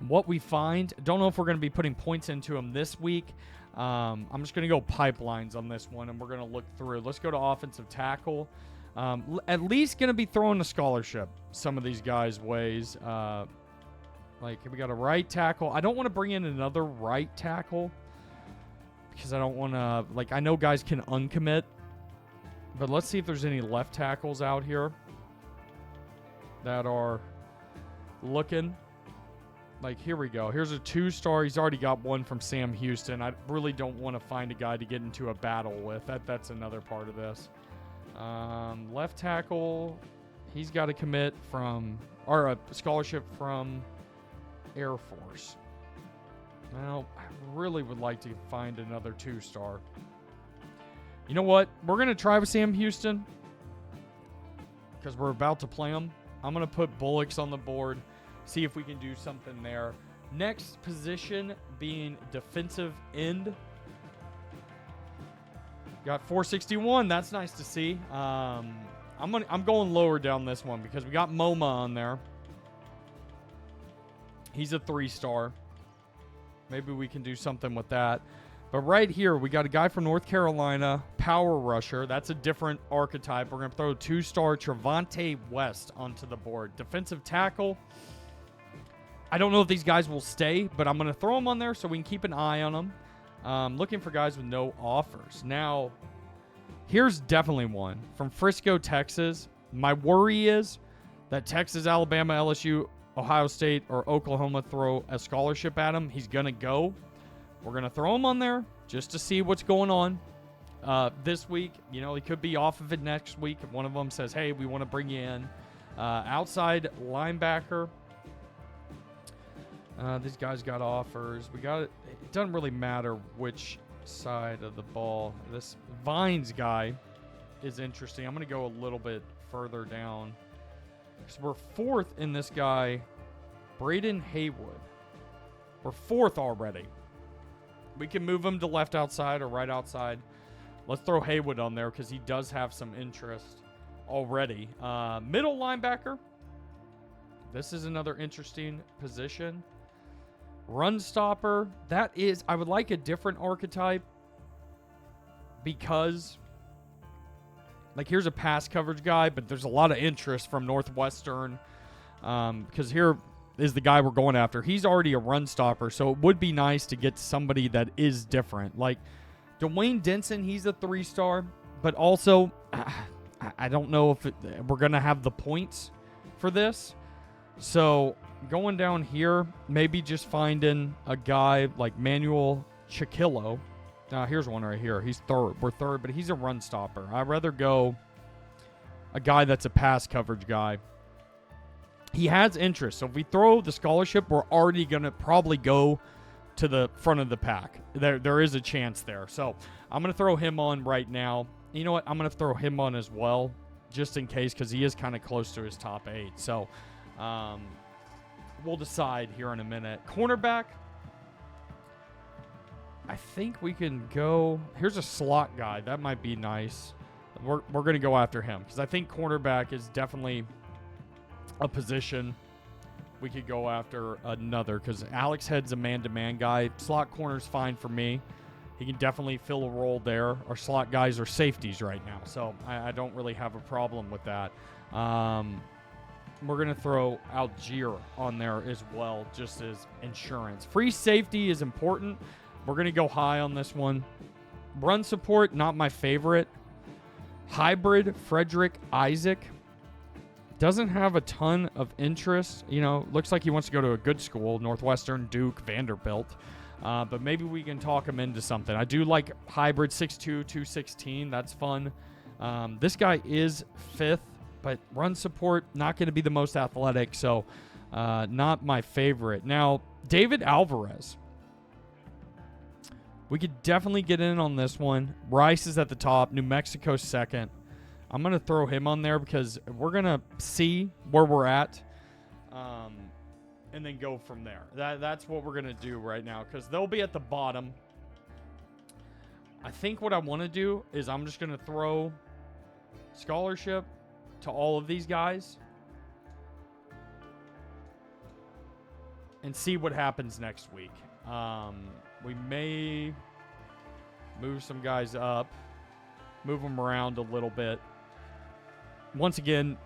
what we find. Don't know if we're going to be putting points into them this week. I'm just going to go pipelines on this one, and we're going to look through. Let's go to offensive tackle. At least going to be throwing a scholarship some of these guys' ways. Like, we got a right tackle. I don't want to bring in another right tackle because I don't want to, I know guys can uncommit, but let's see if there's any left tackles out here that are looking. Here we go. Here's a 2-star. He's already got one from Sam Houston. I really don't want to find a guy to get into a battle with. That's another part of this. Left tackle, he's got a commit from, or a scholarship from Air Force. Now, I really would like to find another 2-star. You know what? We're going to try with Sam Houston because we're about to play him. I'm going to put Bullocks on the board, see if we can do something there. Next position being defensive end. Got 461. That's nice to see. I'm going lower down this one because we got MoMA on there. He's a 3-star. Maybe we can do something with that. But right here, we got a guy from North Carolina, power rusher. That's a different archetype. We're going to throw 2-star Trevonte West onto the board. Defensive tackle. I don't know if these guys will stay, but I'm going to throw them on there so we can keep an eye on them. Looking for guys with no offers. Now, here's definitely one. From Frisco, Texas. My worry is that Texas, Alabama, LSU, Ohio State, or Oklahoma throw a scholarship at him. He's going to go. We're going to throw him on there just to see what's going on this week. He could be off of it next week if one of them says, hey, we want to bring you in. Outside linebacker. These guys got offers. It doesn't really matter which side of the ball. This Vines guy is interesting. I'm going to go a little bit further down. So we're 4th in this guy, Braden Haywood. We're 4th already. We can move him to left outside or right outside. Let's throw Haywood on there because he does have some interest already. Middle linebacker. This is another interesting position. Run stopper. I would like a different archetype because, here's a pass coverage guy, but there's a lot of interest from Northwestern because here is the guy we're going after. He's already a run stopper, so it would be nice to get somebody that is different. Like Dwayne Denson, he's a 3-star, but also I don't know if we're going to have the points for this. So going down here, maybe just finding a guy like Manuel Chiquillo. Here's one right here. He's 3rd. We're 3rd, but he's a run stopper. I'd rather go a guy that's a pass coverage guy. He has interest. So if we throw the scholarship, we're already going to probably go to the front of the pack. There is a chance there. So I'm going to throw him on right now. You know what? I'm going to throw him on as well, just in case, because he is kind of close to his top 8. So we'll decide here in a minute. Cornerback. I think we can go. Here's a slot guy. That might be nice. We're going to go after him because I think cornerback is definitely a position we could go after another because Alex Head's a man-to-man guy. Slot corner's fine for me. He can definitely fill a role there. Our slot guys are safeties right now, so I don't really have a problem with that. we're going to throw Algier on there as well, just as insurance. Free safety is important. We're going to go high on this one. Run support, not my favorite. Hybrid, Frederick Isaac. Doesn't have a ton of interest. You know, looks like he wants to go to a good school, Northwestern, Duke, Vanderbilt. But maybe we can talk him into something. I do like hybrid 6'2", 216. That's fun. This guy is 5th, but run support, not going to be the most athletic, so not my favorite. Now, David Alvarez. We could definitely get in on this one. Rice is at the top. New Mexico 2nd. I'm going to throw him on there because we're going to see where we're at and then go from there. That's what we're going to do right now because they'll be at the bottom. I think what I want to do is I'm just going to throw scholarship to all of these guys and see what happens next week. We may move some guys up, move them around a little bit. Once again,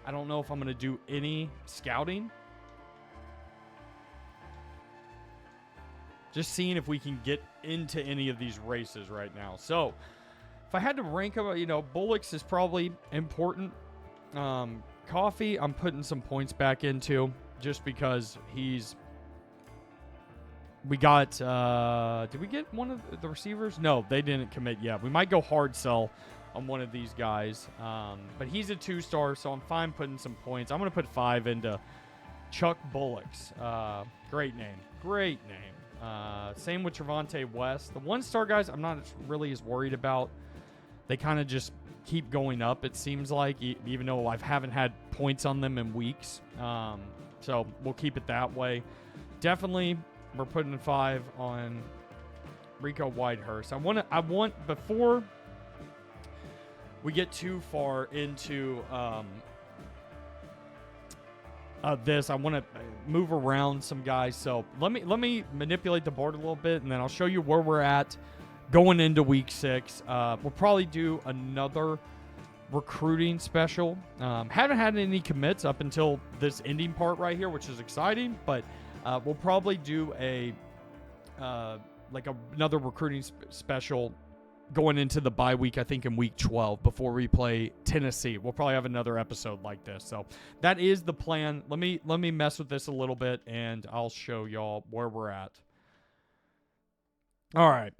I don't know if I'm going to do any scouting. Just seeing if we can get into any of these races right now. So, if I had to rank them, you know, Bullocks is probably important. Coffee, I'm putting some points back into just because we got, did we get one of the receivers? No, they didn't commit yet. We might go hard sell on one of these guys. But he's a 2-star, so I'm fine putting some points. I'm going to put 5 into Chuck Bullocks. Great name. Great name. Same with Trevonte West. The 1-star guys, I'm not really as worried about. They kind of just keep going up, it seems like, even though I haven't had points on them in weeks. So we'll keep it that way. Definitely, we're putting 5 on Rico Whitehurst. I want before we get too far into this, I want to move around some guys. So let me manipulate the board a little bit, and then I'll show you where we're at going into week 6. We'll probably do another recruiting special. Haven't had any commits up until this ending part right here, which is exciting, but we'll probably do another recruiting special going into the bye week, I think in week 12 before we play Tennessee. We'll probably have another episode like this. So that is the plan. Let me mess with this a little bit and I'll show y'all where we're at. All right.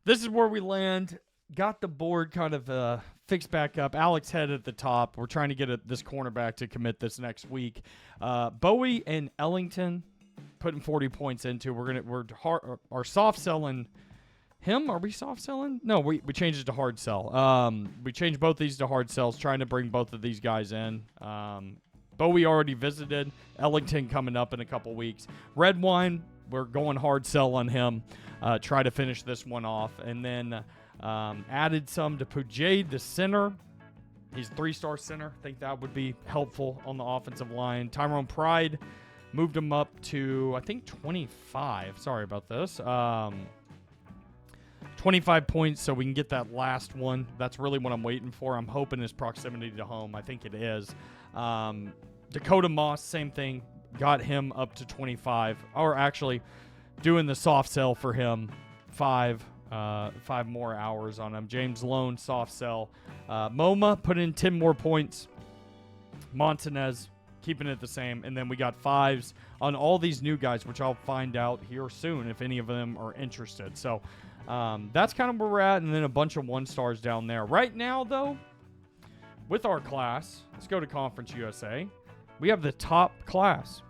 This is where we land. Got the board kind of fixed back up. Alex Head at the top. We're trying to get this cornerback to commit this next week. Bowie and Ellington putting 40 points into. We're soft selling him. Are we soft selling? No, we changed it to hard sell. We changed both these to hard sells, trying to bring both of these guys in. Bowie already visited. Ellington coming up in a couple weeks. Red Wine, we're going hard sell on him. Try to finish this one off. And then added some to Pujaid, the center. He's a 3-star center. I think that would be helpful on the offensive line. Tyrone Pride, moved him up to, I think, 25. Sorry about this. 25 points so we can get that last one. That's really what I'm waiting for. I'm hoping his proximity to home. I think it is. Dakota Moss, same thing. Got him up to 25. Or actually, doing the soft sell for him. 5 more hours on him. James Lone, soft sell. MoMA put in 10 more points. Montanez, keeping it the same. And then we got 5s on all these new guys, which I'll find out here soon if any of them are interested. So that's kind of where we're at. And then a bunch of 1-stars down there. Right now, though, with our class, let's go to Conference USA. We have the top class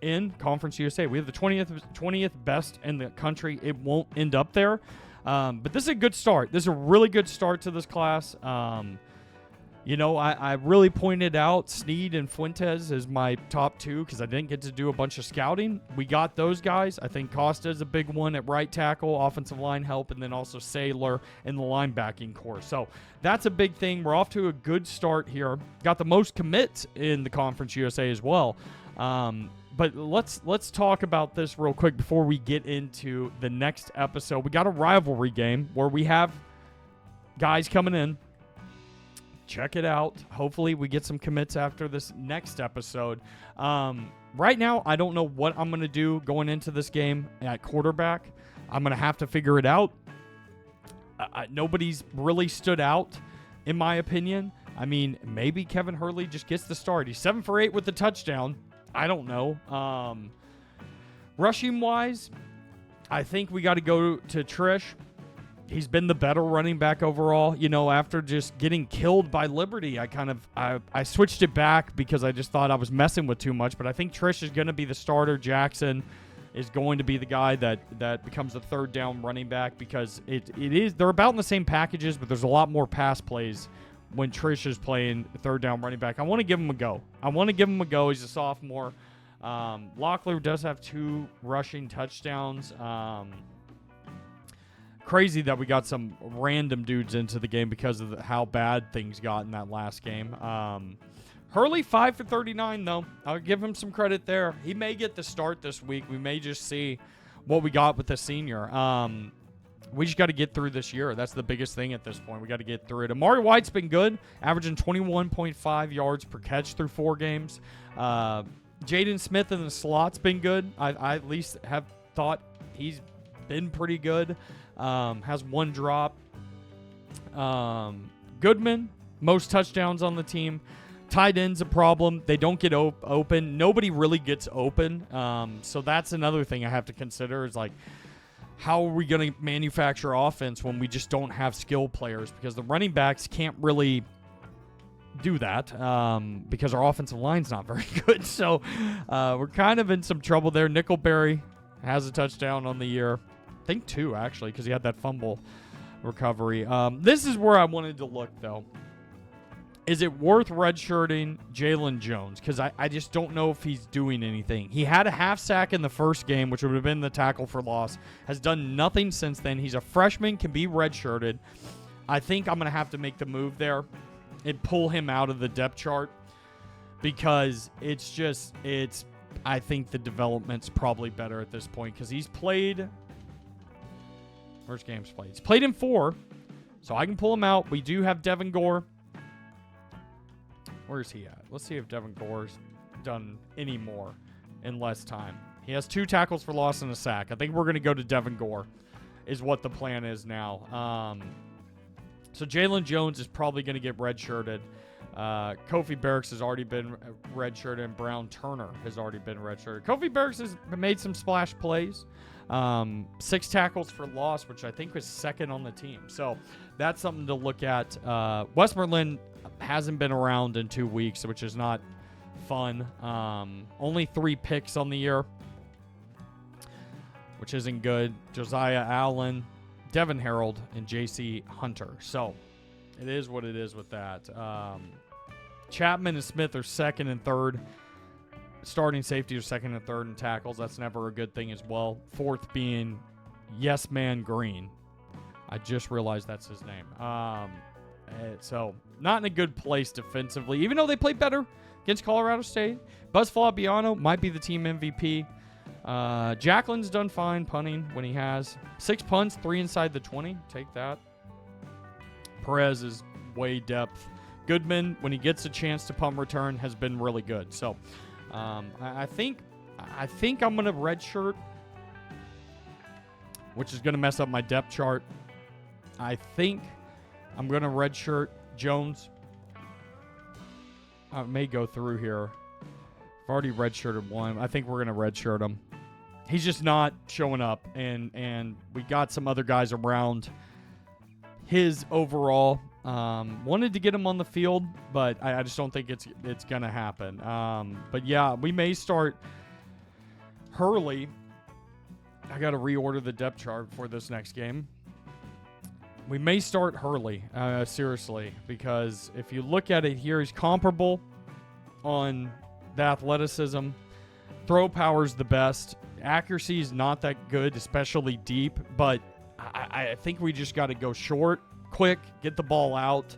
in Conference USA. We have the 20th best in the country. It won't end up there. But this is a good start. This is a really good start to this class. I really pointed out Snead and Fuentes as my top 2 because I didn't get to do a bunch of scouting. We got those guys. I think Costa is a big one at right tackle, offensive line help, and then also Saylor in the linebacking core. So that's a big thing. We're off to a good start here. Got the most commits in the Conference USA as well. But let's talk about this real quick before we get into the next episode. We got a rivalry game where we have guys coming in check it out. Hopefully we get some commits after this next episode. Right now, I don't know what I'm going to do going into this game at quarterback. I'm going to have to figure it out. Nobody's really stood out, in my opinion. I mean, maybe Kevin Hurley just gets the start. He's 7 for 8 with the touchdown. I don't know. Rushing-wise, I think we got to go to Trish. He's been the better running back overall. You know, after just getting killed by Liberty, I switched it back because I just thought I was messing with too much. But I think Trish is going to be the starter. Jackson is going to be the guy that becomes the third down running back because they're about in the same packages, but there's a lot more pass plays when Trish is playing third down running back. I want to give him a go. He's a sophomore. Locklear does have 2 rushing touchdowns. Crazy that we got some random dudes into the game because of how bad things got in that last game. Hurley 5 for 39 though. I'll give him some credit there. He may get the start this week. We may just see what we got with the senior. We just got to get through this year. That's the biggest thing at this point. We got to get through it. Amari White's been good, averaging 21.5 yards per catch through 4 games. Jaden Smith in the slot's been good. I at least have thought he's been pretty good. Has 1 drop. Goodman, most touchdowns on the team. Tight end's a problem. They don't get open. Nobody really gets open. So that's another thing I have to consider is like, how are we going to manufacture offense when we just don't have skill players? Because the running backs can't really do that because our offensive line's not very good. So we're kind of in some trouble there. Nickelberry has a touchdown on the year. I think 2, actually, because he had that fumble recovery. This is where I wanted to look, though. Is it worth redshirting Jalen Jones? Because I just don't know if he's doing anything. He had a half sack in the first game, which would have been the tackle for loss. Has done nothing since then. He's a freshman, can be redshirted. I think I'm going to have to make the move there and pull him out of the depth chart because I think the development's probably better at this point because he's played. Where's games played? He's played in 4, so I can pull him out. We do have Devin Gore. Where's he at? Let's see if Devin Gore's done any more in less time. He has 2 tackles for loss and a sack. I think we're going to go to Devin Gore is what the plan is now. So Jalen Jones is probably going to get redshirted. Kofi Barracks has already been redshirted, and Brown Turner has already been redshirted. Kofi Barracks has made some splash plays. 6 tackles for loss, which I think was 2nd on the team. So that's something to look at. Westmoreland hasn't been around in 2 weeks, which is not fun. Only 3 picks on the year, which isn't good. Josiah Allen, Devin Harold, and J.C. Hunter. So it is what it is with that. Chapman and Smith are 2nd and 3rd. Starting safety are 2nd and 3rd in tackles. That's never a good thing as well. 4th being Yes Man Green. I just realized that's his name. So not in a good place defensively, even though they played better against Colorado State. Buzz Fabiano might be the team MVP. Jacqueline's done fine punting when he has. 6 punts, 3 inside the 20. Take that. Perez is way depth. Goodman, when he gets a chance to punt return, has been really good. So I think I'm going to redshirt, which is going to mess up my depth chart. I think I'm going to redshirt Jones. I may go through here. I've already redshirted one. I think we're going to redshirt him. He's just not showing up, and we got some other guys around his overall. Wanted to get him on the field, but I just don't think it's going to happen. But yeah, we may start Hurley. I got to reorder the depth chart for this next game. We may start Hurley, seriously, because if you look at it here, he's comparable on the athleticism. Throw power's the best. Accuracy is not that good, especially deep, but I think we just got to go short, quick, get the ball out,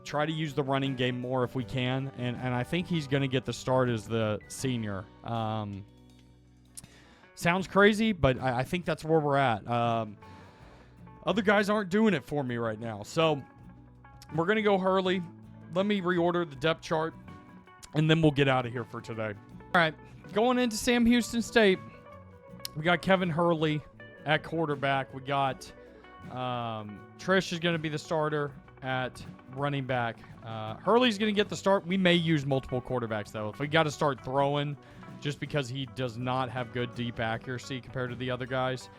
try to use the running game more if we can, and I think he's going to get the start as the senior. Sounds crazy, but I think that's where we're at. Other guys aren't doing it for me right now. So we're going to go Hurley. let me reorder the depth chart, and then we'll get out of here for today. All right, going into Sam Houston State, we got Kevin Hurley at quarterback. We got Trish is going to be the starter at running back. Hurley's going to get the start. We may use multiple quarterbacks, though. If we got to start throwing, just because he does not have good deep accuracy compared to the other guys,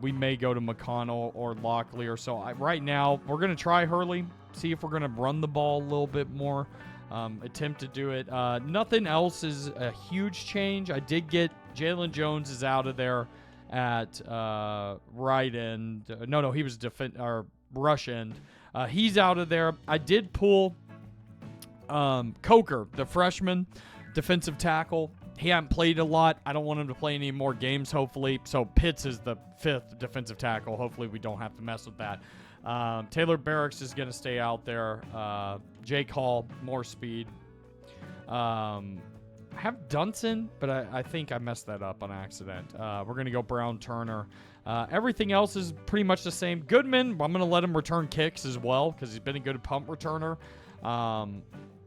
we may go to McConnell or Locklear. So right now, we're going to try Hurley, see if we're going to run the ball a little bit more, attempt to do it. Nothing else is a huge change. I did get Jalen Jones is out of there at right end. No, he was rush end. He's out of there. I did pull Coker, the freshman defensive tackle. He hasn't played a lot. I don't want him to play any more games, hopefully. So Pitts is the 5th defensive tackle. Hopefully we don't have to mess with that. Taylor Barracks is going to stay out there. Jake Hall, more speed. I have Dunson, but I think I messed that up on accident. We're going to go Brown Turner. Everything else is pretty much the same. Goodman, I'm going to let him return kicks as well because he's been a good punt returner.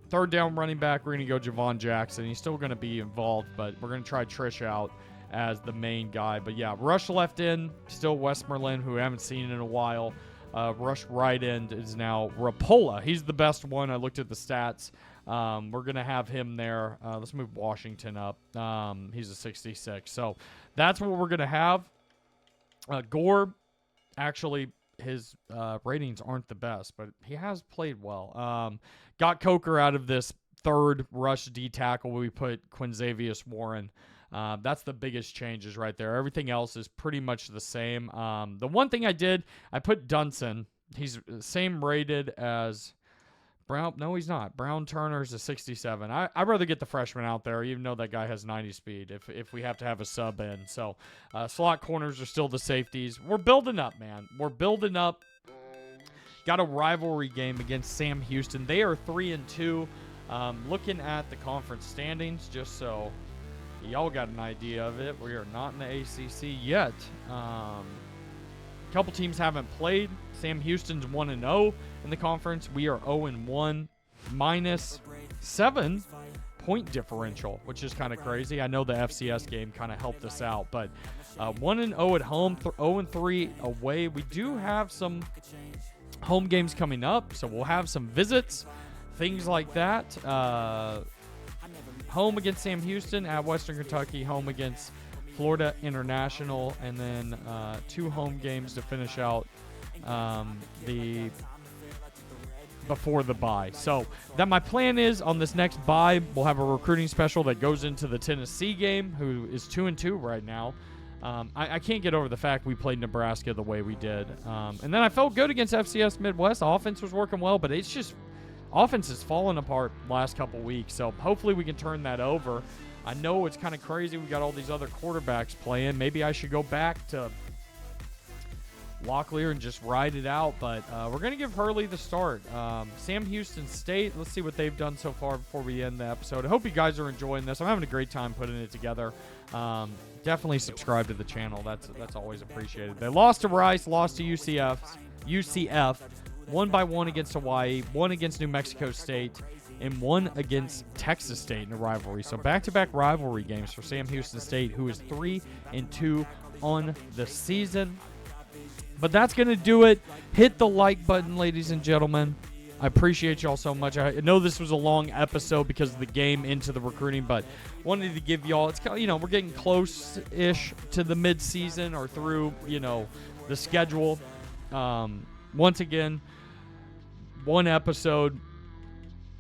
Third down running back, we're going to go Javon Jackson. He's still going to be involved, but we're going to try Trish out as the main guy. But yeah, rush left end, still Westmoreland, who we haven't seen in a while. Rush right end is now Rapola. He's the best one. I looked at the stats. We're going to have him there. Let's move Washington up. He's a 66. So that's what we're going to have. Gore, actually, his ratings aren't the best, but he has played well. Got Coker out of this third rush D tackle where we put Quinzavius Warren. That's the biggest changes right there. Everything else is pretty much the same. The one thing I did, I put Dunson. He's same rated as Brown. No, he's not. Brown Turner's a 67. I'd rather get the freshman out there, even though that guy has 90 speed, if we have to have a sub in. So slot corners are still the safeties. We're building up, man. We're building up. Got a rivalry game against Sam Houston. They are 3-2. Looking at the conference standings, just so y'all got an idea of it, we are not in the ACC yet. A couple teams haven't played. Sam Houston's 1-0 in the conference. We are 0-1, minus 7 point differential, which is kind of crazy. I know the FCS game kind of helped us out, but 1-0 at home, 0-3 away. We do have some home games coming up, so we'll have some visits, things like that. Home against Sam Houston, at Western Kentucky, home against Florida International, and then 2 home games to finish out before the bye. So that my plan is on this next bye, we'll have a recruiting special that goes into the Tennessee game, who is 2-2 right now. I can't get over the fact we played Nebraska the way we did. And then I felt good against FCS Midwest. The offense was working well, but it's just offense has fallen apart last couple weeks. So hopefully we can turn that over. I know it's kind of crazy. We got all these other quarterbacks playing. Maybe I should go back to Locklear and just ride it out. But we're going to give Hurley the start. Sam Houston State, let's see what they've done so far before we end the episode. I hope you guys are enjoying this. I'm having a great time putting it together. Definitely subscribe to the channel. That's always appreciated. They lost to Rice, lost to UCF, won by 1 against Hawaii, 1 against New Mexico State, and 1 against Texas State in a rivalry. So back-to-back rivalry games for Sam Houston State, who is 3-2 on the season. But that's going to do it. Hit the like button, ladies and gentlemen. I appreciate y'all so much. I know this was a long episode because of the game into the recruiting, but wanted to give y'all, it's kind of, we're getting close-ish to the mid-season or through, the schedule. Once again, 1 episode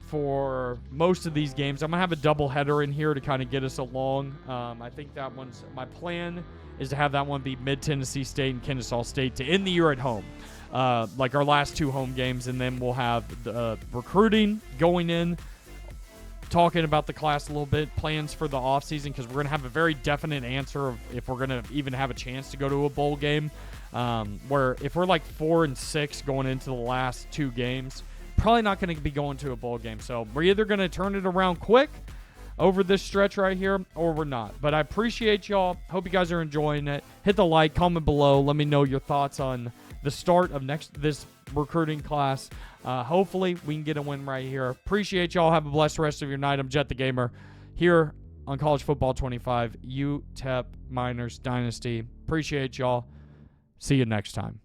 for most of these games. I'm going to have a double header in here to kind of get us along. I think that one's, my plan is to have that one be Mid-Tennessee State and Kennesaw State to end the year at home. Like our last 2 home games, and then we'll have the recruiting going in, talking about the class a little bit, plans for the offseason, because we're going to have a very definite answer of if we're going to even have a chance to go to a bowl game. Where if we're like 4-6 going into the last 2 games, probably not going to be going to a bowl game. So we're either going to turn it around quick over this stretch right here, or we're not. But I appreciate y'all. Hope you guys are enjoying it. Hit the like, comment below. Let me know your thoughts on the start of this recruiting class. Hopefully, we can get a win right here. Appreciate y'all. Have a blessed rest of your night. I'm Jet the Gamer here on College Football 25, UTEP Miners Dynasty. Appreciate y'all. See you next time.